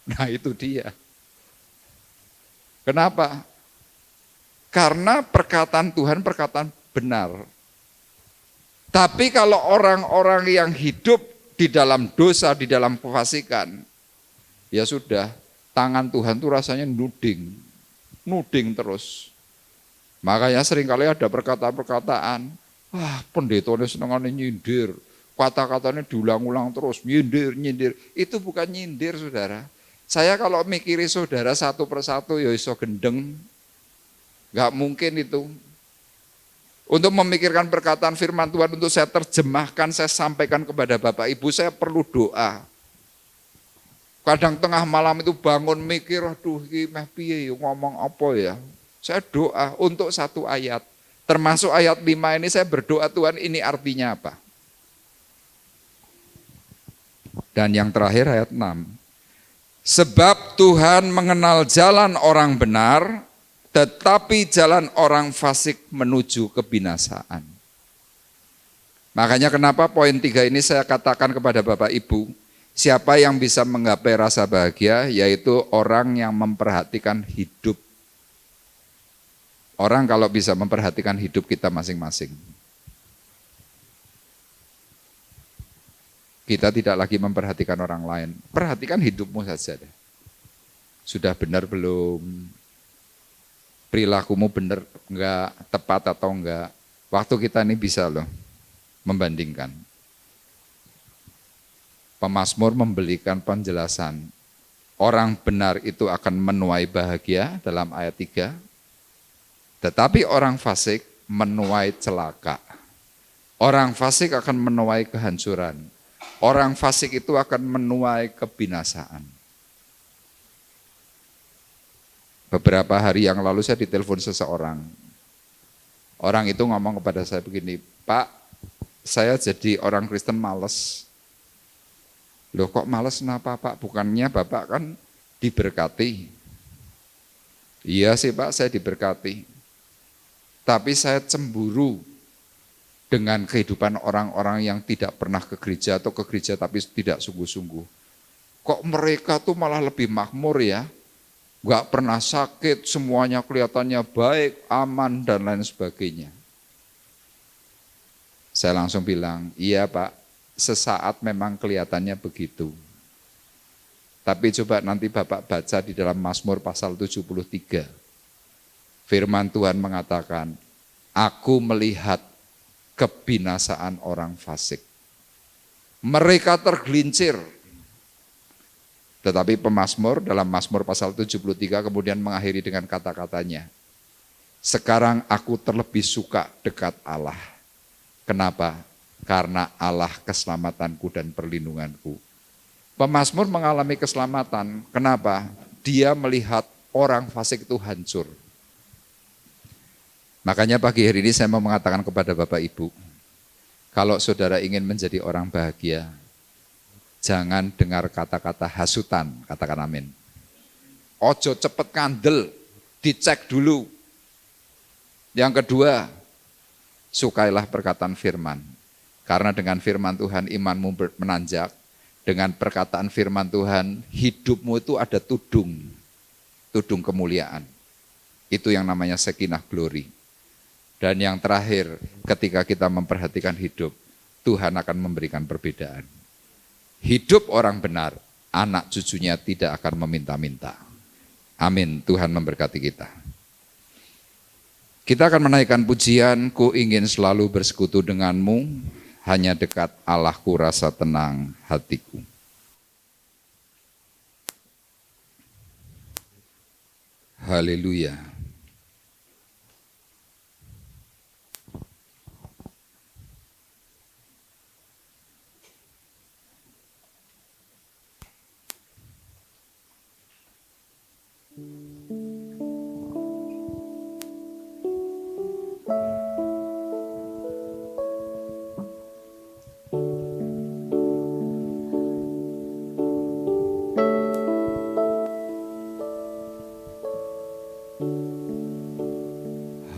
Nah itu dia. Kenapa? Karena perkataan Tuhan perkataan benar. Tapi kalau orang-orang yang hidup di dalam dosa, di dalam kefasikan, ya sudah, tangan Tuhan tuh rasanya nuding terus. Makanya seringkali ada perkataan-perkataan, pendetanya senengannya nyindir, kata-katanya diulang-ulang terus, nyindir. Itu bukan nyindir, saudara. Saya kalau mikiri saudara satu persatu, ya iso gendeng. Gak mungkin itu. Untuk memikirkan perkataan firman Tuhan, untuk saya terjemahkan, saya sampaikan kepada Bapak Ibu, saya perlu doa. Kadang tengah malam itu bangun mikir, aduh ini meh piye ngomong apa ya. Saya doa untuk satu ayat. Termasuk ayat 5 ini saya berdoa, Tuhan ini artinya apa. Dan yang terakhir ayat 6. Sebab Tuhan mengenal jalan orang benar, tetapi jalan orang fasik menuju kebinasaan. Makanya kenapa poin 3 ini saya katakan kepada Bapak Ibu, siapa yang bisa menggapai rasa bahagia, yaitu orang yang memperhatikan hidup. Orang kalau bisa memperhatikan hidup kita masing-masing. Kita tidak lagi memperhatikan orang lain, perhatikan hidupmu saja deh. Sudah benar belum? Perilakumu benar enggak, tepat atau enggak. Waktu kita ini bisa loh membandingkan. Pemazmur memberikan penjelasan. Orang benar itu akan menuai bahagia dalam ayat 3. Tetapi orang fasik menuai celaka. Orang fasik akan menuai kehancuran. Orang fasik itu akan menuai kebinasaan. Beberapa hari yang lalu saya ditelepon seseorang. Orang itu ngomong kepada saya begini, Pak, saya jadi orang Kristen males. Loh kok males kenapa Pak? Bukannya Bapak kan diberkati. Iya sih Pak, saya diberkati. Tapi saya cemburu dengan kehidupan orang-orang yang tidak pernah ke gereja atau ke gereja tapi tidak sungguh-sungguh. Kok mereka tuh malah lebih makmur ya? Gak pernah sakit, semuanya kelihatannya baik, aman, dan lain sebagainya. Saya langsung bilang, iya Pak, sesaat memang kelihatannya begitu. Tapi coba nanti Bapak baca di dalam Mazmur pasal 73. Firman Tuhan mengatakan, aku melihat kebinasaan orang fasik. Mereka tergelincir. Tetapi pemazmur dalam Mazmur pasal 73 kemudian mengakhiri dengan kata-katanya. Sekarang aku terlebih suka dekat Allah. Kenapa? Karena Allah keselamatanku dan perlindunganku. Pemazmur mengalami keselamatan. Kenapa? Dia melihat orang fasik itu hancur. Makanya pagi hari ini saya mau mengatakan kepada Bapak Ibu, kalau saudara ingin menjadi orang bahagia, jangan dengar kata-kata hasutan, katakan amin. Ojo cepet kandel, dicek dulu. Yang kedua, sukailah perkataan firman. Karena dengan firman Tuhan imanmu menanjak, dengan perkataan firman Tuhan hidupmu itu ada tudung kemuliaan. Itu yang namanya Shekinah Glory. Dan yang terakhir, ketika kita memperhatikan hidup, Tuhan akan memberikan perbedaan. Hidup orang benar, anak cucunya tidak akan meminta-minta. Amin, Tuhan memberkati kita. Kita akan menaikkan pujian, ku ingin selalu bersekutu denganmu, hanya dekat Allahku rasa tenang hatiku. Haleluya.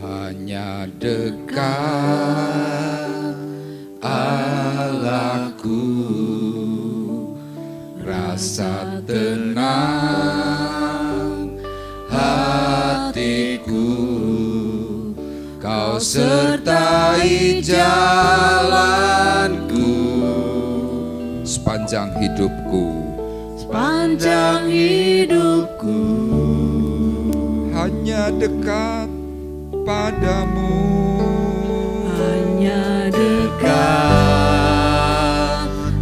Hanya dekat Allahku rasa tenang hatiku. sertai jalanku sepanjang hidupku, sepanjang hidupku. hanya dekat padamu, Hanya dekat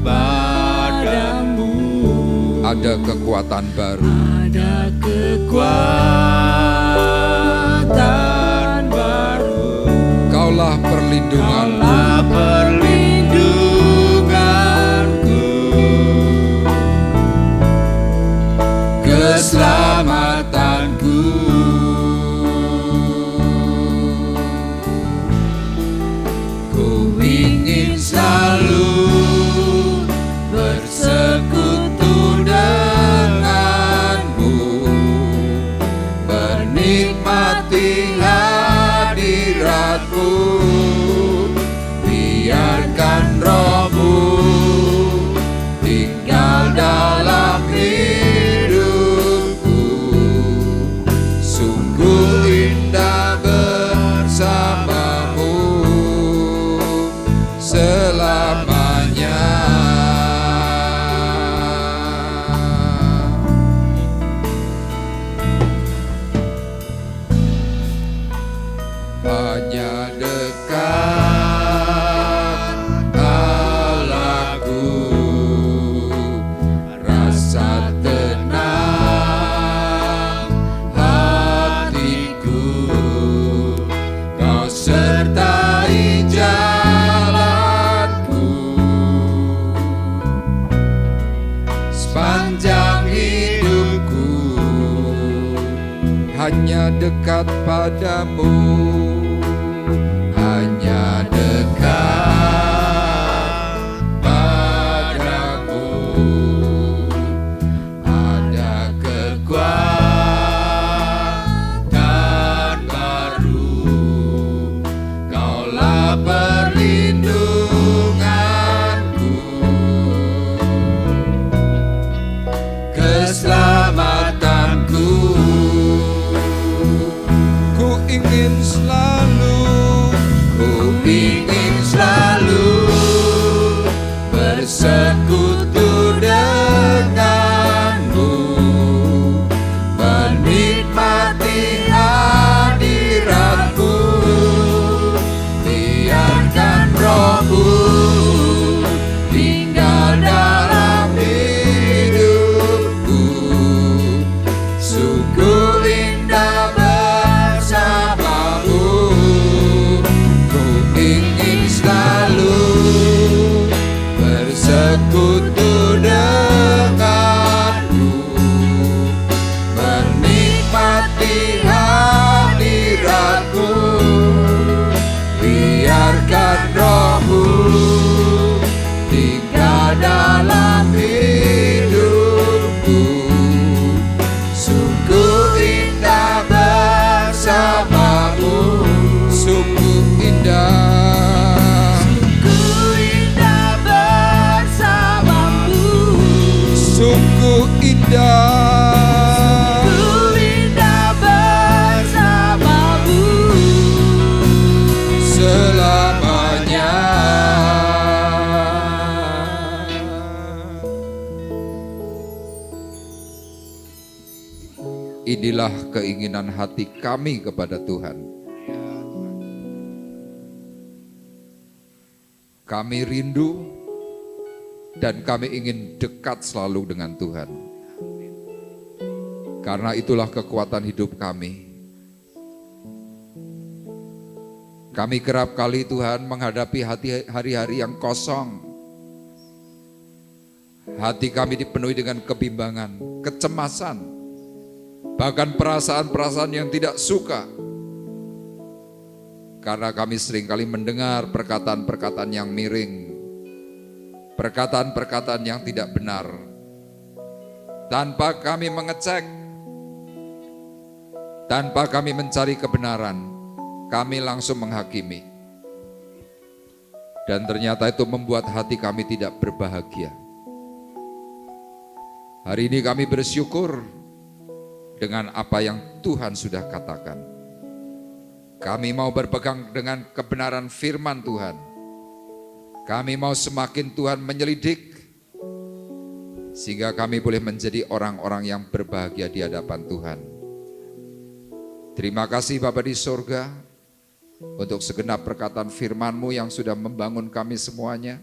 padamu. ada kekuatan baru, Ada kekuatan baru. Kaulah perlindunganku, Kaulah perlindunganku, keselamatanku. Ku ingin selalu bersekutu denganmu, menikmati hadiratmu. Biarkan rohmu tinggal dalam hidupku. Sungguh indah bersamamu selamanya. Hanya dekat Allahku, rasa tenang hatiku. Kau sertai jalanku sepanjang hidupku, hanya dekat padamu, hanya dekat padamu. Ada kekuatan baru, Kaulah perlindunganku, keselamatanku. Ku ingin selalu bersekutu denganmu, menikmati hadiratmu. Biarkan rohmu tinggal dalam hidupku. Sungguh indah bersamamu. Ku ingin selalu bersekutu denganmu, menikmati hadiratmu. Biarkan rohmu tinggal dalam hidupku. Sungguh indah bersamamu. Sungguh indah, Sungguh indah bersamamu. sungguh indah, Sungguh indah bersamamu selamanya. Inilah keinginan hati kami kepada Tuhan. Kami rindu dan kami ingin dekat selalu dengan Tuhan. Karena itulah kekuatan hidup kami. Kami kerap kali Tuhan menghadapi hari-hari yang kosong. Hati kami dipenuhi dengan kebimbangan, kecemasan, bahkan perasaan-perasaan yang tidak suka. Karena kami seringkali mendengar perkataan-perkataan yang miring, perkataan-perkataan yang tidak benar. Tanpa kami mengecek, tanpa kami mencari kebenaran, kami langsung menghakimi. Dan ternyata itu membuat hati kami tidak berbahagia. Hari ini kami bersyukur dengan apa yang Tuhan sudah katakan. Kami mau berpegang dengan kebenaran firman Tuhan. Kami mau semakin Tuhan menyelidik, sehingga kami boleh menjadi orang-orang yang berbahagia di hadapan Tuhan. Terima kasih Bapa di sorga, untuk segenap perkataan firman-Mu yang sudah membangun kami semuanya.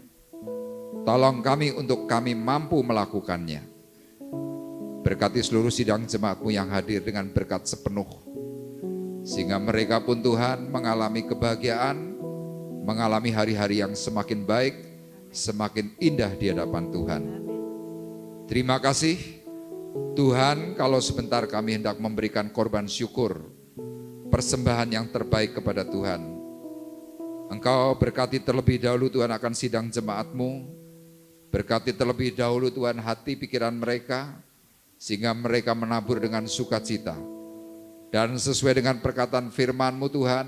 Tolong kami untuk kami mampu melakukannya. Berkati seluruh sidang jemaat-Mu yang hadir dengan berkat sepenuh, sehingga mereka pun Tuhan mengalami kebahagiaan, mengalami hari-hari yang semakin baik, semakin indah di hadapan Tuhan. Terima kasih Tuhan, kalau sebentar kami hendak memberikan korban syukur, persembahan yang terbaik kepada Tuhan. Engkau berkati terlebih dahulu Tuhan akan sidang jemaat-Mu, berkati terlebih dahulu Tuhan hati pikiran mereka, sehingga mereka menabur dengan sukacita. Dan sesuai dengan perkataan firman-Mu Tuhan,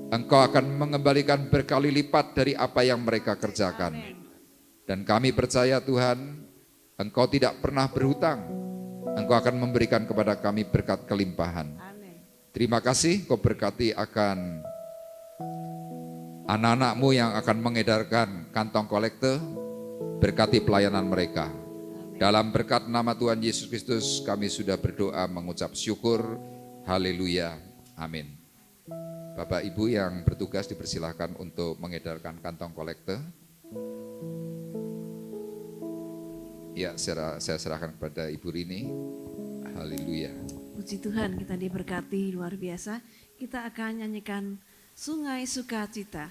Engkau akan mengembalikan berkali lipat dari apa yang mereka kerjakan. Dan kami percaya Tuhan, Engkau tidak pernah berhutang. Engkau akan memberikan kepada kami berkat kelimpahan. Terima kasih Kau berkati akan anak-anak-Mu yang akan mengedarkan kantong kolekte, berkati pelayanan mereka. Dalam berkat nama Tuhan Yesus Kristus kami sudah berdoa mengucap syukur. Haleluya. Amin. Bapak Ibu yang bertugas dipersilahkan untuk mengedarkan kantong kolekte. Ya, saya serahkan kepada Ibu Rini. Haleluya. Puji Tuhan, kita diberkati luar biasa. Kita akan nyanyikan Sungai Sukacita.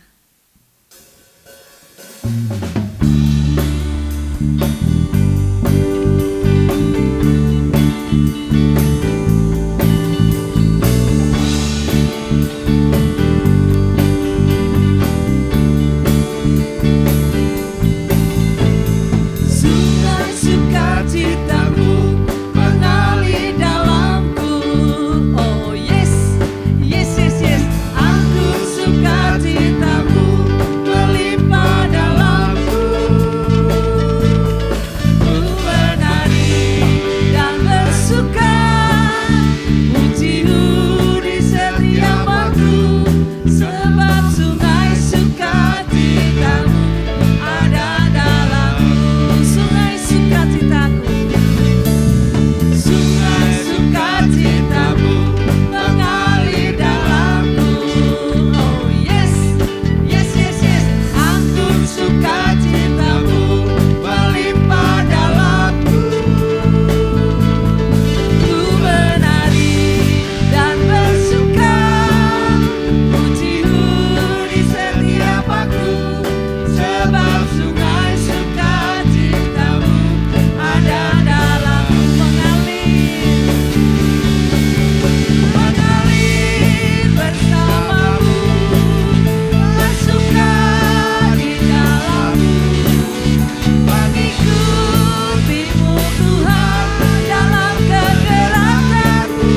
Sungai sukacitamu mengalir dalamku. Oh yes, yes, yes, yes. Anggur sukacitamu melimpah dalamku. Ku menari dan bersuka, pujimu di setiap waktu, sebab sungai sukacitamu ada dalamku. Sungai sukacitaku, sungai sukacitamu mengalir dalamku. Oh yes, yes, yes, yes. Anggur sukacitamu melimpah dalamku. Ku menari dan bersuka, pujimu di setiap waktu, sebab sungai sukacitamu ada dalamku. Mengalir bersamamu, bersuka di dalammu, mengikutimu Tuhan dalam kegelapanku,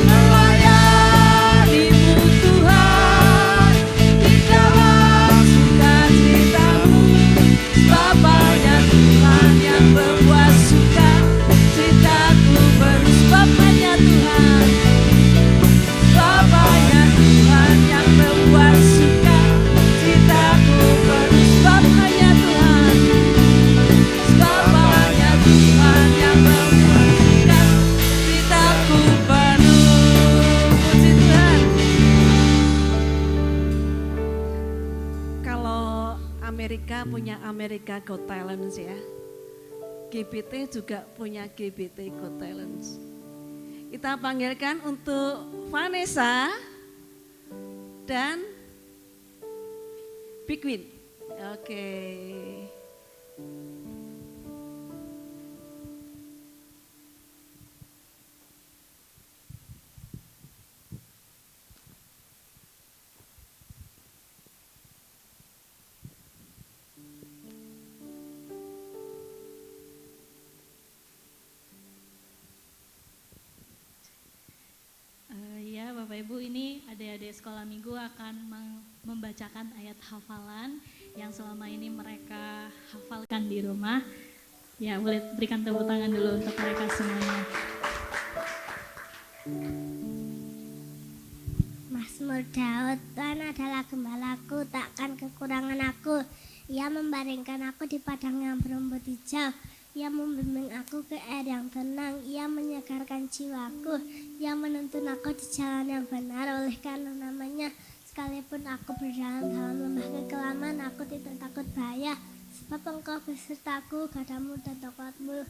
melayanimu Tuhan di dalam sukacitamu, sebab banyak Tuhan yang membuat suka citaku baru. Sebab banyak Tuhan, sebab banyak Tuhan yang membuat suka citaku baru. Sebab banyak Tuhan, sebab banyak Tuhan yang membuat suka citaku baru. Puji Tuhan. Kalau Amerika punya America Got Talent ya, GBT juga punya GBT Got Talent. Kita panggilkan untuk Vanessa dan Big Win. Oke. Ya Bapak Ibu, ini adik-adik sekolah minggu akan membacakan ayat hafalan yang selama ini mereka hafalkan di rumah. Ya, boleh berikan tepuk tangan dulu untuk mereka semuanya. Mazmur Daud. Tuhan adalah gembalaku, takkan kekurangan aku. Ia membaringkan aku di padang yang berumput hijau. Ia membimbing aku ke air yang tenang. Ia menyegarkan jiwaku. Ia menuntun aku di jalan yang benar oleh karena namanya. Sekalipun aku berjalan dalam lembah kekelaman, aku tidak takut bahaya. Sebab Engkau besertaku, gadamu dan tongkatmu.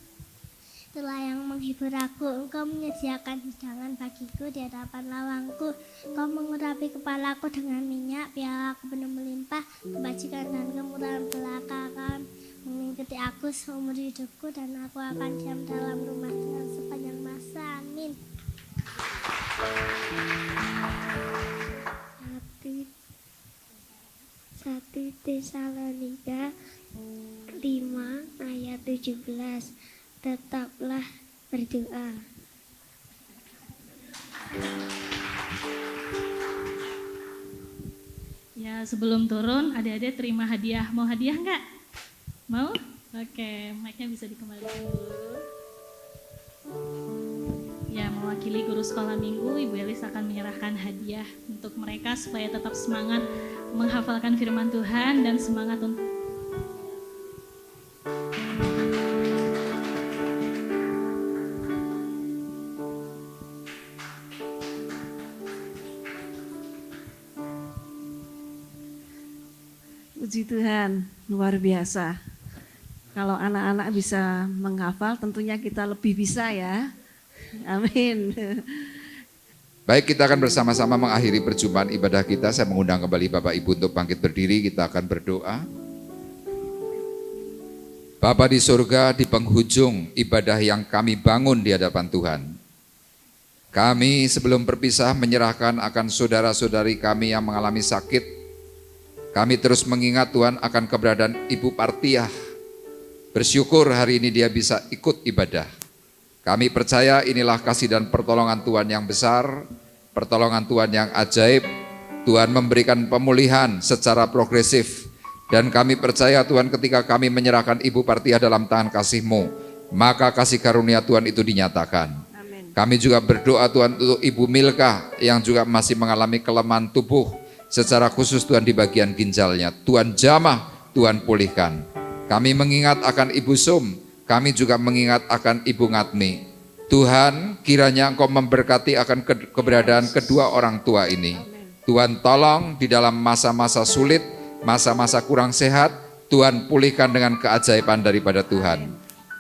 Itulah yang menghibur aku. Engkau menyediakan hidangan bagiku di hadapan lawangku. Engkau mengurapi kepalaku dengan minyak, biar aku penuh melimpah. Kebajikan dan kemurahan belaka akan mengikuti aku seumur hidupku, dan aku akan diam dalam rumah Tuhan sepanjang masa. Amin. 1 Tesalonika 5 ayat 17. Tetaplah berdoa. Ya, sebelum turun, adik-adik terima hadiah. Mau hadiah nggak? Mau? Oke, mic-nya bisa dikembalikan dulu. Ya, mewakili guru sekolah minggu, Ibu Elis akan menyerahkan hadiah untuk mereka supaya tetap semangat menghafalkan firman Tuhan dan semangat untuk Puji Tuhan, luar biasa. Kalau anak-anak bisa menghafal, tentunya kita lebih bisa ya. Amin. Baik, kita akan bersama-sama mengakhiri perjumpaan ibadah kita. Saya mengundang kembali Bapak Ibu untuk bangkit berdiri, kita akan berdoa. Bapa di surga, di penghujung ibadah yang kami bangun di hadapan Tuhan, kami sebelum berpisah menyerahkan akan saudara-saudari kami yang mengalami sakit. Kami terus mengingat Tuhan akan keberadaan Ibu Partiah. Bersyukur hari ini dia bisa ikut ibadah. Kami percaya inilah kasih dan pertolongan Tuhan yang besar, pertolongan Tuhan yang ajaib. Tuhan memberikan pemulihan secara progresif. Dan kami percaya Tuhan ketika kami menyerahkan Ibu Partiah dalam tangan kasih-Mu, maka kasih karunia Tuhan itu dinyatakan. Amin. Kami juga berdoa Tuhan untuk Ibu Milka yang juga masih mengalami kelemahan tubuh. Secara khusus Tuhan di bagian ginjalnya, Tuhan jamah, Tuhan pulihkan. Kami mengingat akan Ibu Sum, kami juga mengingat akan Ibu Ngatmi. Tuhan, kiranya Engkau memberkati akan keberadaan kedua orang tua ini. Tuhan tolong di dalam masa-masa sulit, masa-masa kurang sehat, Tuhan pulihkan dengan keajaiban daripada Tuhan.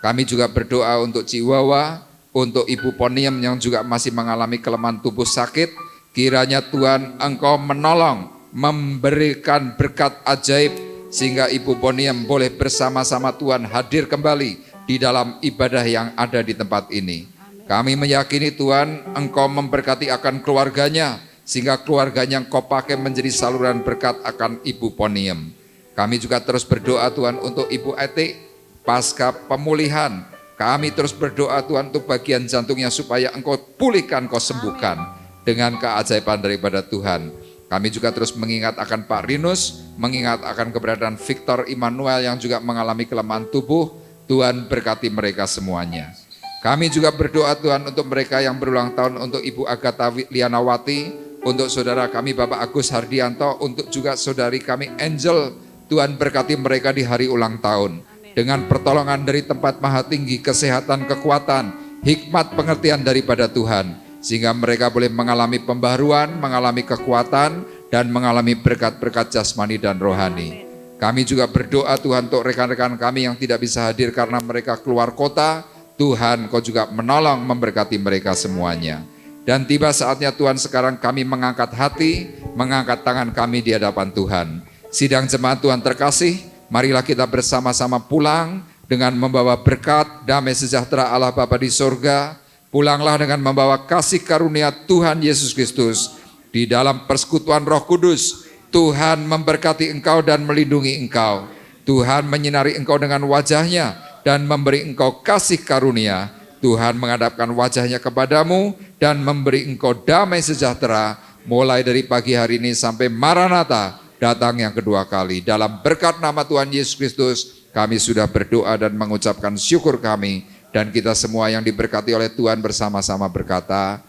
Kami juga berdoa untuk Ciwawa, untuk Ibu Poniem yang juga masih mengalami kelemahan tubuh sakit. Kiranya Tuhan Engkau menolong, memberikan berkat ajaib, sehingga Ibu Poniem boleh bersama-sama Tuhan hadir kembali di dalam ibadah yang ada di tempat ini. Kami meyakini Tuhan Engkau memberkati akan keluarganya, sehingga keluarganya Engkau pakai menjadi saluran berkat akan Ibu Poniem. Kami juga terus berdoa Tuhan untuk Ibu Etik, pasca pemulihan. Kami terus berdoa Tuhan untuk bagian jantungnya supaya Engkau pulihkan, Engkau sembuhkan. Dengan keajaiban daripada Tuhan. Kami juga terus mengingat akan Pak Rinus, mengingat akan keberadaan Victor Immanuel yang juga mengalami kelemahan tubuh. Tuhan berkati mereka semuanya. Kami juga berdoa Tuhan untuk mereka yang berulang tahun, untuk Ibu Agatha Lianawati, untuk saudara kami Bapak Agus Hardianto, untuk juga saudari kami Angel. Tuhan berkati mereka di hari ulang tahun. Dengan pertolongan dari tempat maha tinggi, kesehatan, kekuatan, hikmat, pengertian daripada Tuhan. Sehingga mereka boleh mengalami pembaharuan, mengalami kekuatan, dan mengalami berkat-berkat jasmani dan rohani. Kami juga berdoa Tuhan untuk rekan-rekan kami yang tidak bisa hadir karena mereka keluar kota. Tuhan, Kau juga menolong, memberkati mereka semuanya. Dan tiba saatnya Tuhan sekarang kami mengangkat hati, mengangkat tangan kami di hadapan Tuhan. Sidang jemaat Tuhan terkasih, marilah kita bersama-sama pulang dengan membawa berkat, damai sejahtera Allah Bapa di sorga. Pulanglah dengan membawa kasih karunia Tuhan Yesus Kristus. Di dalam persekutuan Roh Kudus, Tuhan memberkati engkau dan melindungi engkau. Tuhan menyinari engkau dengan wajahnya dan memberi engkau kasih karunia. Tuhan menghadapkan wajahnya kepadamu dan memberi engkau damai sejahtera. Mulai dari pagi hari ini sampai Maranatha datang yang kedua kali. Dalam berkat nama Tuhan Yesus Kristus, kami sudah berdoa dan mengucapkan syukur kami. Dan kita semua yang diberkati oleh Tuhan bersama-sama berkata,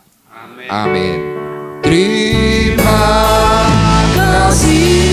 Amin. Terima kasih